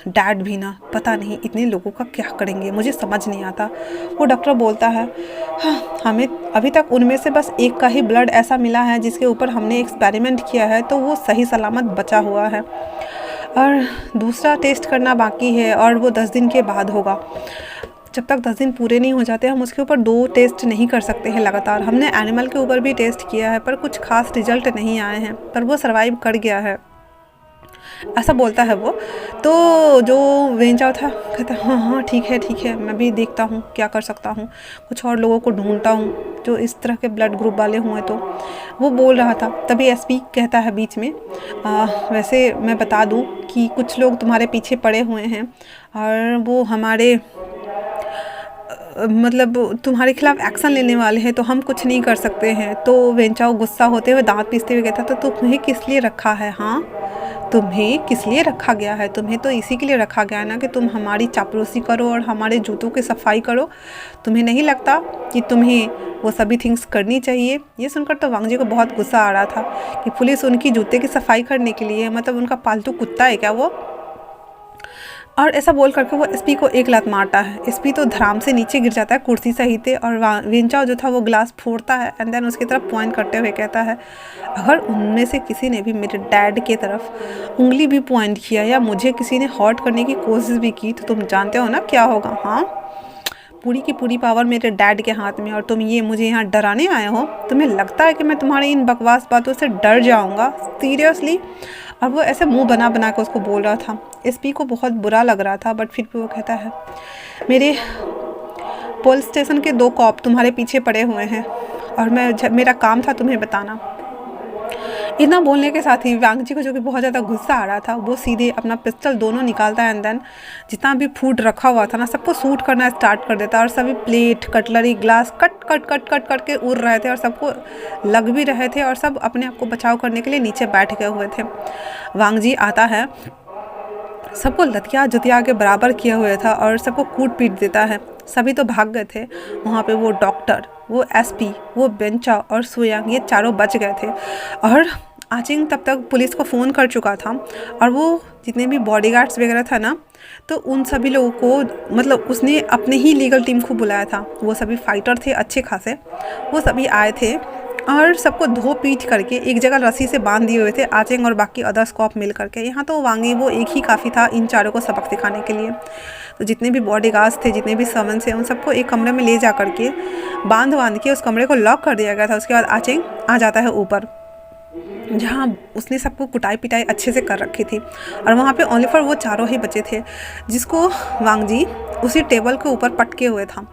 डैड भी ना पता नहीं इतने लोगों का क्या करेंगे, मुझे समझ नहीं आता। वो डॉक्टर बोलता है हाँ, हमें अभी तक उनमें से बस एक का ही ब्लड ऐसा मिला है जिसके ऊपर हमने एक्सपेरिमेंट किया है, तो वो सही सलामत बचा हुआ है और दूसरा टेस्ट करना बाकी है और वो 10 दिन के बाद होगा। जब तक 10 दिन पूरे नहीं हो जाते हम उसके ऊपर 2 टेस्ट नहीं कर सकते हैं लगातार। हमने एनिमल के ऊपर भी टेस्ट किया है पर कुछ खास रिजल्ट नहीं आए हैं, पर वो सर्वाइव कर गया है, ऐसा बोलता है वो। तो जो वेंचाओ था कहता है हाँ हाँ ठीक है, मैं भी देखता हूँ क्या कर सकता हूँ, कुछ और लोगों को ढूंढता हूँ जो इस तरह के ब्लड ग्रुप वाले हुए। तो वो बोल रहा था तभी एसपी कहता है बीच में वैसे मैं बता दूँ कि कुछ लोग तुम्हारे पीछे पड़े हुए हैं और वो हमारे मतलब तुम्हारे खिलाफ एक्शन लेने वाले हैं, तो हम कुछ नहीं कर सकते हैं। तो वेंचाओ गुस्सा होते हुए दांत पीसते हुए कहता तो तुम्हें किस लिए रखा है, हाँ तुम्हें किस लिए रखा गया है, तुम्हें तो इसी के लिए रखा गया है ना कि तुम हमारी चापलूसी करो और हमारे जूतों की सफाई करो। तुम्हें नहीं लगता कि तुम्हें वो सभी थिंग्स करनी चाहिए। ये सुनकर तो वांग जी को बहुत गुस्सा आ रहा था कि पुलिस उनकी जूते की सफाई करने के लिए, मतलब उनका पालतू कुत्ता है क्या वो। और ऐसा बोल करके वो एसपी को एक लात मारता है। एसपी तो धड़ाम से नीचे गिर जाता है कुर्सी सहित और वेंचाओ जो था वो ग्लास फोड़ता है एंड देन उसकी तरफ पॉइंट करते हुए कहता है अगर उनमें से किसी ने भी मेरे डैड के तरफ उंगली भी पॉइंट किया या मुझे किसी ने हर्ट करने की कोशिश भी की तो तुम जानते हो ना क्या होगा। हाँ, पूरी की पूरी पावर मेरे डैड के हाथ में और तुम ये मुझे यहाँ डराने आए हो। तुम्हें लगता है कि मैं तुम्हारी इन बकवास बातों से डर जाऊँगा सीरियसली। और वो ऐसे मुंह बना बना के उसको बोल रहा था। एसपी को बहुत बुरा लग रहा था बट फिर भी वो कहता है मेरे पुलिस स्टेशन के 2 कॉप तुम्हारे पीछे पड़े हुए हैं और मेरा काम था तुम्हें बताना। इतना बोलने के साथ ही वांग जी को जो कि बहुत ज़्यादा गुस्सा आ रहा था वो सीधे अपना पिस्टल दोनों निकालता है एंड देन जितना भी फूड रखा हुआ था ना सबको शूट करना स्टार्ट कर देता है और सभी प्लेट कटलरी ग्लास कट के उड़ रहे थे और सबको लग भी रहे थे और सब अपने आप को बचाव करने के लिए नीचे बैठ गए हुए थे। वांग जी आता है, सबको लतिया जुतिया के बराबर किया हुआ था और सबको कूट पीट देता है। सभी तो भाग गए थे। वहाँ पे वो डॉक्टर, वो एसपी, वो बेंचा और सुयांग ये चारों बच गए थे। और आचिंग तब तक पुलिस को फ़ोन कर चुका था और वो जितने भी बॉडीगार्ड्स वगैरह था ना तो उन सभी लोगों को मतलब उसने अपने ही लीगल टीम को बुलाया था। वो सभी फाइटर थे अच्छे खासे, वो सभी आए थे और सबको धो पीट करके एक जगह रस्सी से बांध दिए हुए थे आचिंग और बाकी अदर्स कॉप मिल करके। यहाँ तो वांगी वो एक ही काफ़ी था इन चारों को सबक सिखाने के लिए। तो जितने भी बॉडीगार्ड्स थे, जितने भी सर्वेंट्स थे, उन सबको एक कमरे में ले जा करके बांध के उस कमरे को लॉक कर दिया गया था। उसके बाद आचिंग आ जाता है ऊपर जहाँ उसने सबको कुटाई पिटाई अच्छे से कर रखी थी और वहाँ पे ओनली फॉर वो चारों ही बचे थे जिसको वांग जी उसी टेबल के ऊपर पटके हुए था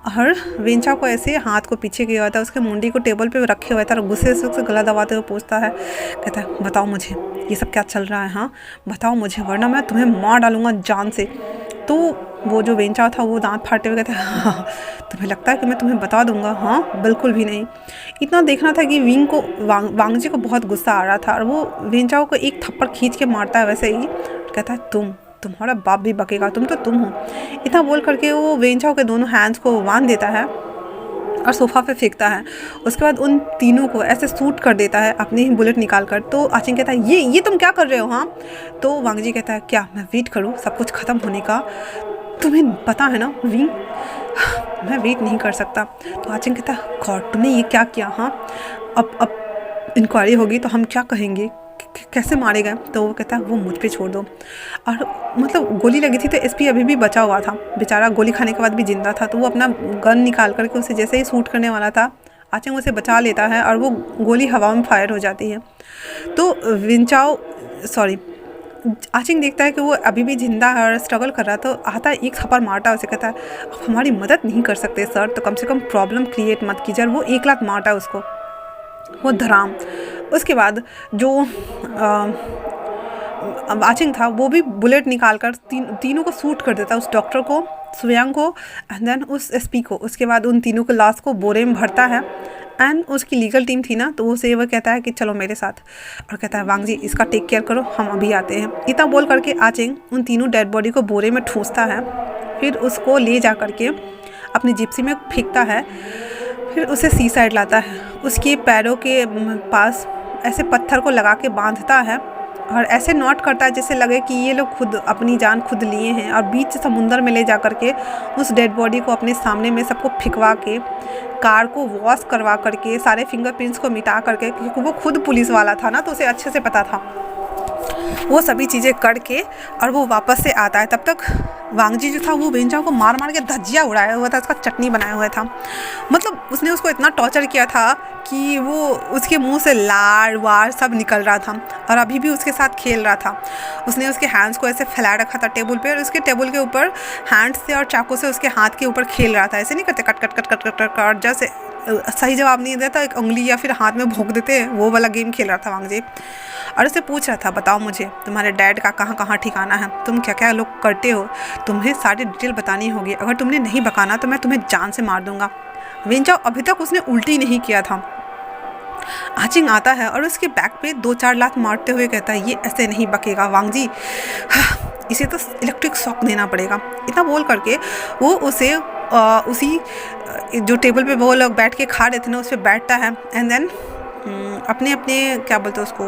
और वेंचा को ऐसे हाथ को पीछे किया हुआ था, उसके मुंडी को टेबल पे रखे हुए था और गुस्से से उससे गला दबाते हुए पूछता है, कहता है बताओ मुझे ये सब क्या चल रहा है, हाँ बताओ मुझे वरना मैं तुम्हें मार डालूंगा जान से। तो वो जो वेंचा था वो दांत फाड़ते हुए कहता है हाँ तुम्हें लगता है कि मैं तुम्हें बता दूंगा, हाँ बिल्कुल भी नहीं। इतना देखना था कि विंग को वांग जी को बहुत गुस्सा आ रहा था और वो वेंचाओ को एक थप्पड़ खींच के मारता है वैसे ही, कहता है तुम्हारा बाप भी बकेगा, तुम हो। इतना बोल करके वो वेंचाओ के दोनों हैंड्स को बांध देता है और सोफ़ा पे फेंकता है। उसके बाद उन तीनों को ऐसे शूट कर देता है अपने ही बुलेट निकाल कर। तो आचिंग कहता है ये तुम क्या कर रहे हो, हाँ। तो वांग जी कहता है क्या मैं वेट करूँ सब कुछ ख़त्म होने का, तुम्हें पता है ना विंग मैं वेट नहीं कर सकता। तो आचिंग कहता है गॉड तुमने ये क्या किया, हाँ अब इंक्वायरी होगी तो हम क्या कहेंगे, कैसे मारे गए। तो वो कहता है वो मुझ पे छोड़ दो। और मतलब गोली लगी थी तो एसपी अभी भी बचा हुआ था बेचारा, गोली खाने के बाद भी जिंदा था। तो वो अपना गन निकाल करके उसे जैसे ही शूट करने वाला था आचिंग उसे बचा लेता है और वो गोली हवा में फायर हो जाती है। तो आचिंग देखता है कि वो अभी भी जिंदा है और स्ट्रगल कर रहा, तो आता है एक थप्पड़ मारता है उसे, कहता है अब हमारी मदद नहीं कर सकते सर तो कम से कम प्रॉब्लम क्रिएट मत कीजिए। वो एक लात मारता है उसको, वो धराम। उसके बाद जो आचिंग था वो भी बुलेट निकाल कर तीनों को शूट कर देता है, उस डॉक्टर को, सुयांग को एंड देन उस एसपी को। उसके बाद उन तीनों को लाश को बोरे में भरता है एंड उसकी लीगल टीम थी ना तो उसे वो कहता है कि चलो मेरे साथ, और कहता है वांग जी इसका टेक केयर करो हम अभी आते हैं। इतना बोल करके आचिंग उन तीनों डेड बॉडी को बोरे में ठूंसता है, फिर उसको ले जा करके अपनी जिप्सी में फेंकता है, फिर उसे सी साइड लाता है, उसके पैरों के पास ऐसे पत्थर को लगा के बांधता है और ऐसे नॉट करता है जैसे लगे कि ये लोग खुद अपनी जान खुद लिए हैं, और बीच समुंदर में ले जा कर के उस डेड बॉडी को अपने सामने में सबको फिकवा के, कार को वॉश करवा करके, सारे फिंगरप्रिंट्स को मिटा करके, क्योंकि वो खुद पुलिस वाला था ना तो उसे अच्छे से पता था, वो सभी चीज़ें करके और वो वापस से आता है। तब तक वांगजी जो था वो वेंचाओ को मार मार के धज्जिया उड़ाया हुआ था, उसका चटनी बनाया हुआ था। मतलब उसने उसको इतना टॉर्चर किया था कि वो उसके मुंह से लार वार सब निकल रहा था, और अभी भी उसके साथ खेल रहा था। उसने उसके हैंड्स को ऐसे फैला रखा था टेबल पे, और उसके टेबल के ऊपर हैंड्स से और चाकू से उसके हाथ के ऊपर खेल रहा था। ऐसे नहीं करते cut cut cut cut cut cut cut, जैसे सही जवाब नहीं देता एक उंगली या फिर हाथ में भोंक देते हैं, वो वाला गेम खेल रहा था वांगजी। और उसे पूछ रहा था, बताओ मुझे तुम्हारे डैड का कहाँ कहाँ ठिकाना है, तुम क्या क्या लोग करते हो, तुम्हें सारी डिटेल बतानी होगी, अगर तुमने नहीं बताना तो मैं तुम्हें जान से मार दूंगा। वेंचाओ अभी तक उसने उल्टी नहीं किया था। आचिंग आता है और उसके बैक पे 2-4 लात मारते हुए कहता है, ये ऐसे नहीं बकेगा वांगजी, इसे तो इलेक्ट्रिक शॉक देना पड़ेगा। इतना बोल करके वो उसे उसी जो टेबल पे वो लोग बैठ के खा रहे थे ना, उस पर बैठता है, एंड देन अपने अपने क्या बोलते हैं उसको,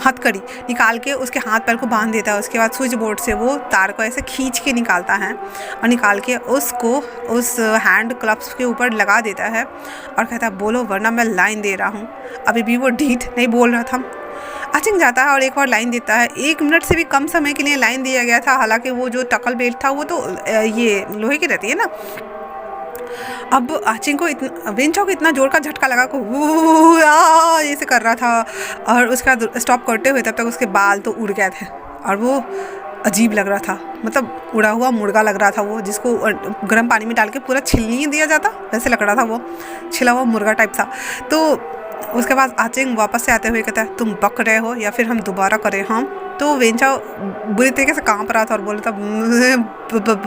हथकड़ी निकाल के उसके हाथ पैर को बांध देता है। उसके बाद स्विच बोर्ड से वो तार को ऐसे खींच के निकालता है, और निकाल के उसको उस हैंड क्लब्स के ऊपर लगा देता है, और कहता है, बोलो वरना मैं लाइन दे रहा हूँ। अभी भी वो ढीठ नहीं बोल रहा था। आचिंग जाता है और एक बार लाइन देता है। 1 मिनट से भी कम समय के लिए लाइन दिया गया था, हालांकि वो जो टकल बेल्ट था वो तो ये लोहे की रहती है ना। अब आचिंग को वेंचाओ को इतना जोर का झटका लगा को ऐसे कर रहा था, और उसके बाद स्टॉप करते हुए तब तक उसके बाल तो उड़ गए थे, और वो अजीब लग रहा था, मतलब उड़ा हुआ मुर्गा लग रहा था वो, जिसको गर्म पानी में डाल के पूरा छिल नहीं दिया जाता, वैसे लग रहा था वो, छिला हुआ मुर्गा टाइप था। तो उसके बाद आचिंग वापस से आते हुए कहता है, तुम बक रहे हो या फिर हम दोबारा करें हम? तो वेंचाओ बुरी तरीके से कांप रहा था और बोलता,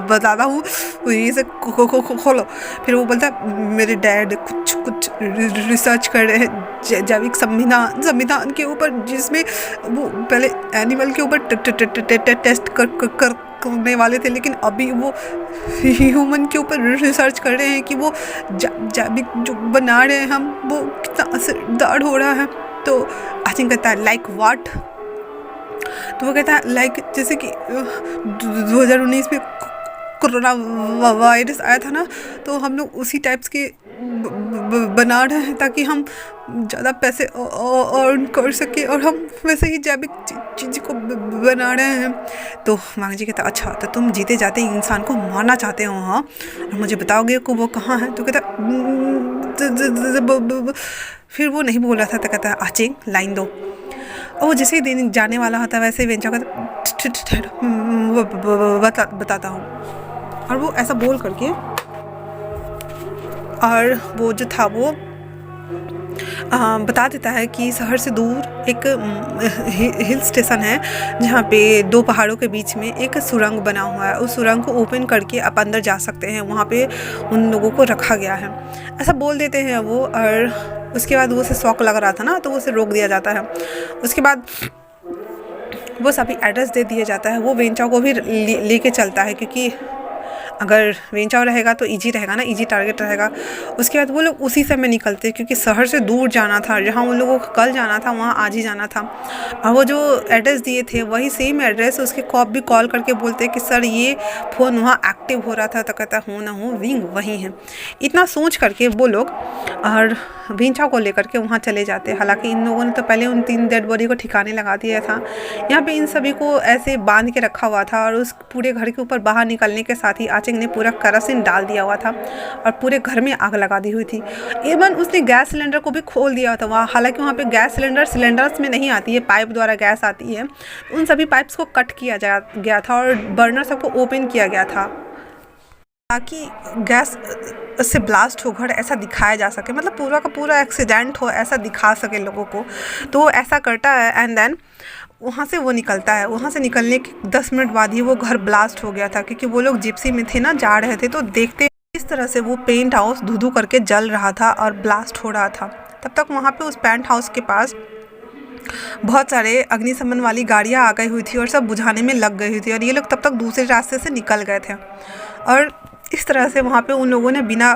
बताता हूँ, ये से खोलो। फिर वो बोलता, मेरे डैड कुछ रिसर्च कर रहे हैं जैविक संविधान के ऊपर, जिसमें वो पहले एनिमल के ऊपर टेस्ट करने वाले थे, लेकिन अभी वो ह्यूमन के ऊपर रिसर्च कर रहे हैं कि वो जैविक जो बना रहे हैं हम, वो कितना असरदार हो रहा है। तो आचिंग कहता है, लाइक व्हाट? तो वो कहता है, लाइक जैसे कि 2019 में कोरोना वायरस आया था ना, तो हम लोग उसी टाइप्स के बना रहे हैं ताकि हम ज़्यादा पैसे अर्न कर सके, और हम वैसे ही जैविक चीज़ को बना रहे हैं। तो वांगजी कहता, अच्छा तो तुम जीते जाते इंसान को मारना चाहते हो, हाँ, और मुझे बताओगे कि वो कहाँ है? तो कहता, फिर वो नहीं बोल रहा था, तो कहता है, आचिंग लाइन दो। और वो जैसे ही दिन जाने वाला होता है वैसे ही वेंचाओ कहता, बताता हूँ, और वो ऐसा बोल करके, और वो जो था वो बता देता है कि शहर से दूर एक हिल स्टेशन है, जहाँ पे 2 पहाड़ों के बीच में एक सुरंग बना हुआ है। उस सुरंग को ओपन करके आप अंदर जा सकते हैं, वहाँ पे उन लोगों को रखा गया है, ऐसा बोल देते हैं वो। और उसके बाद वो उसे शौक लग रहा था ना, तो उसे रोक दिया जाता है। उसके बाद वो सभी एड्रेस दे दिया जाता है। वो वेंचाओ को भी लेके चलता है, क्योंकि अगर वेंचाओ रहेगा तो इजी रहेगा ना, इजी टारगेट रहेगा। उसके बाद वो लोग उसी समय निकलते, क्योंकि शहर से दूर जाना था, जहाँ उन लोगों को कल जाना था वहाँ आज ही जाना था। और वो जो एड्रेस दिए थे वही सेम एड्रेस उसके कॉप भी कॉल करके बोलते कि सर ये फ़ोन वहाँ एक्टिव हो रहा था, तो कहता हूँ ना हूँ विंग वही है। इतना सोच करके वो लोग और वेंचाओ को लेकर के वहाँ चले जाते। हालांकि इन लोगों ने तो पहले उन 3 डेड बॉडी को ठिकाने लगा दिया था। यहाँ पे इन सभी को ऐसे बांध के रखा हुआ था, और उस पूरे घर के ऊपर बाहर निकलने के साथ ही आचिंग ने पूरा केरोसिन डाल दिया हुआ था और पूरे घर में आग लगा दी हुई थी। इवन उसने गैस सिलेंडर को भी खोल दिया था वहाँ। हालांकि वहाँ पे गैस सिलेंडर्स में नहीं आती है, पाइप द्वारा गैस आती है। उन सभी पाइप्स को कट किया गया था और बर्नर सबको ओपन किया गया था, ताकि गैस से ब्लास्ट हो घर ऐसा दिखाया जा सके, मतलब पूरा का पूरा एक्सीडेंट हो ऐसा दिखा सके लोगों को। तो वो ऐसा करता है, एंड देन वहाँ से वो निकलता है। वहाँ से निकलने के 10 मिनट बाद ही वो घर ब्लास्ट हो गया था, क्योंकि वो लोग जिप्सी में थे ना, जा रहे थे, तो देखते इस तरह से वो पेंट हाउस धू करके जल रहा था और ब्लास्ट हो रहा था। तब तक वहाँ पे उस पेंट हाउस के पास बहुत सारे अग्निशमन वाली गाड़ियाँ आ गई हुई थी और सब बुझाने में लग गई हुई थी, और ये लोग तब तक दूसरे रास्ते से निकल गए थे। और इस तरह से वहाँ पे उन लोगों ने बिना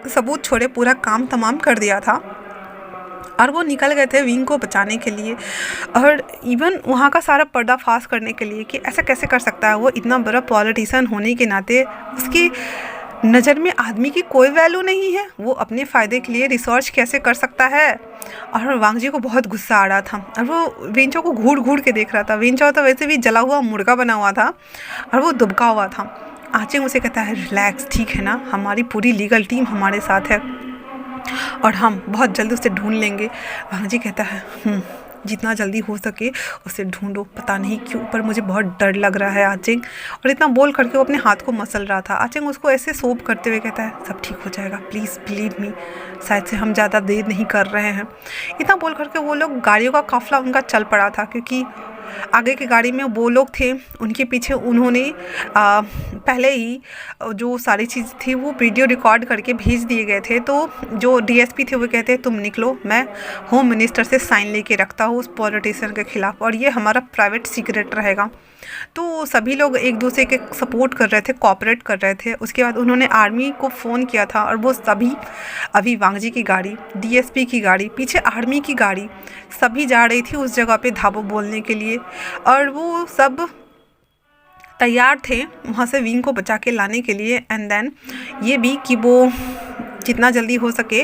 सबूत छोड़े पूरा काम तमाम कर दिया था। और वो निकल गए थे विंग को बचाने के लिए और इवन वहाँ का सारा पर्दाफाश करने के लिए कि ऐसा कैसे कर सकता है वो, इतना बड़ा पॉलिटिशियन होने के नाते उसकी नज़र में आदमी की कोई वैल्यू नहीं है, वो अपने फ़ायदे के लिए रिसर्च कैसे कर सकता है। और वांग जी को बहुत गुस्सा आ रहा था और वो वेंचो को घूर घूर के देख रहा था। वेंचो तो वैसे भी जला हुआ मुर्गा बना हुआ था और वो दुबका हुआ था। आचेंग उसे कहता है रिलैक्स, ठीक है ना, हमारी पूरी लीगल टीम हमारे साथ है और हम बहुत जल्दी उसे ढूंढ लेंगे। वांग जी कहता है जितना जल्दी हो सके उसे ढूंढो, पता नहीं क्यों पर मुझे बहुत डर लग रहा है आचेंग। और इतना बोल करके वो अपने हाथ को मसल रहा था। आचेंग उसको ऐसे सोप करते हुए कहता है सब ठीक हो जाएगा, प्लीज़ बिलीव मी, शायद से हम ज़्यादा देर नहीं कर रहे हैं। इतना बोल करके वो लोग, गाड़ियों का काफ़िला उनका चल पड़ा था क्योंकि आगे की गाड़ी में वो लोग थे, उनके पीछे उन्होंने पहले ही जो सारी चीज़ थी वो वीडियो रिकॉर्ड करके भेज दिए गए थे। तो जो डीएसपी थे वो कहते हैं तुम निकलो, मैं होम मिनिस्टर से साइन लेके रखता हूँ उस पॉलिटिशियन के खिलाफ और ये हमारा प्राइवेट सीक्रेट रहेगा। तो सभी लोग एक दूसरे के सपोर्ट कर रहे थे, कोऑपरेट कर रहे थे। उसके बाद उन्होंने आर्मी को फ़ोन किया था और वो सभी, अभी वांग जी की गाड़ी, डीएसपी की गाड़ी, पीछे आर्मी की गाड़ी, सभी जा रही थी उस जगह पे धाबो बोलने के लिए और वो सब तैयार थे वहाँ से विंग को बचा के लाने के लिए। एंड देन ये भी कि वो जितना जल्दी हो सके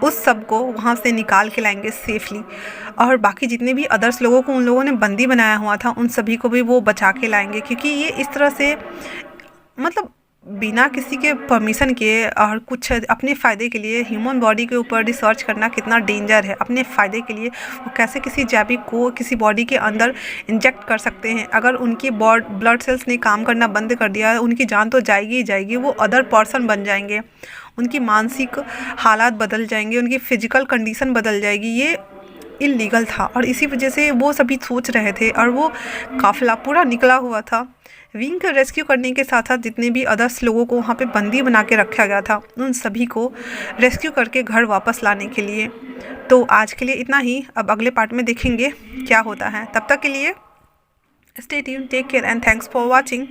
उस सब को वहाँ से निकाल के लाएंगे सेफली और बाकी जितने भी अदर्स लोगों को उन लोगों ने बंदी बनाया हुआ था उन सभी को भी वो बचा के लाएंगे क्योंकि ये इस तरह से मतलब बिना किसी के परमिशन के और कुछ अपने फ़ायदे के लिए ह्यूमन बॉडी के ऊपर रिसर्च करना कितना डेंजर है। अपने फ़ायदे के लिए वो कैसे किसी जैविक को किसी बॉडी के अंदर इंजेक्ट कर सकते हैं। अगर उनकी ब्लड सेल्स ने काम करना बंद कर दिया उनकी जान तो जाएगी ही जाएगी, वो अदर पर्सन बन जाएंगे, उनकी मानसिक हालात बदल जाएंगे, उनकी फ़िज़िकल कंडीशन बदल जाएगी। ये इल्लीगल था और इसी वजह से वो सभी सोच रहे थे और वो काफ़िला पूरा निकला हुआ था विंग को रेस्क्यू करने के साथ साथ जितने भी अदर्स लोगों को वहाँ पे बंदी बना के रखा गया था उन सभी को रेस्क्यू करके घर वापस लाने के लिए। तो आज के लिए इतना ही, अब अगले पार्ट में देखेंगे क्या होता है। तब तक के लिए stay tuned, take care and thanks for watching.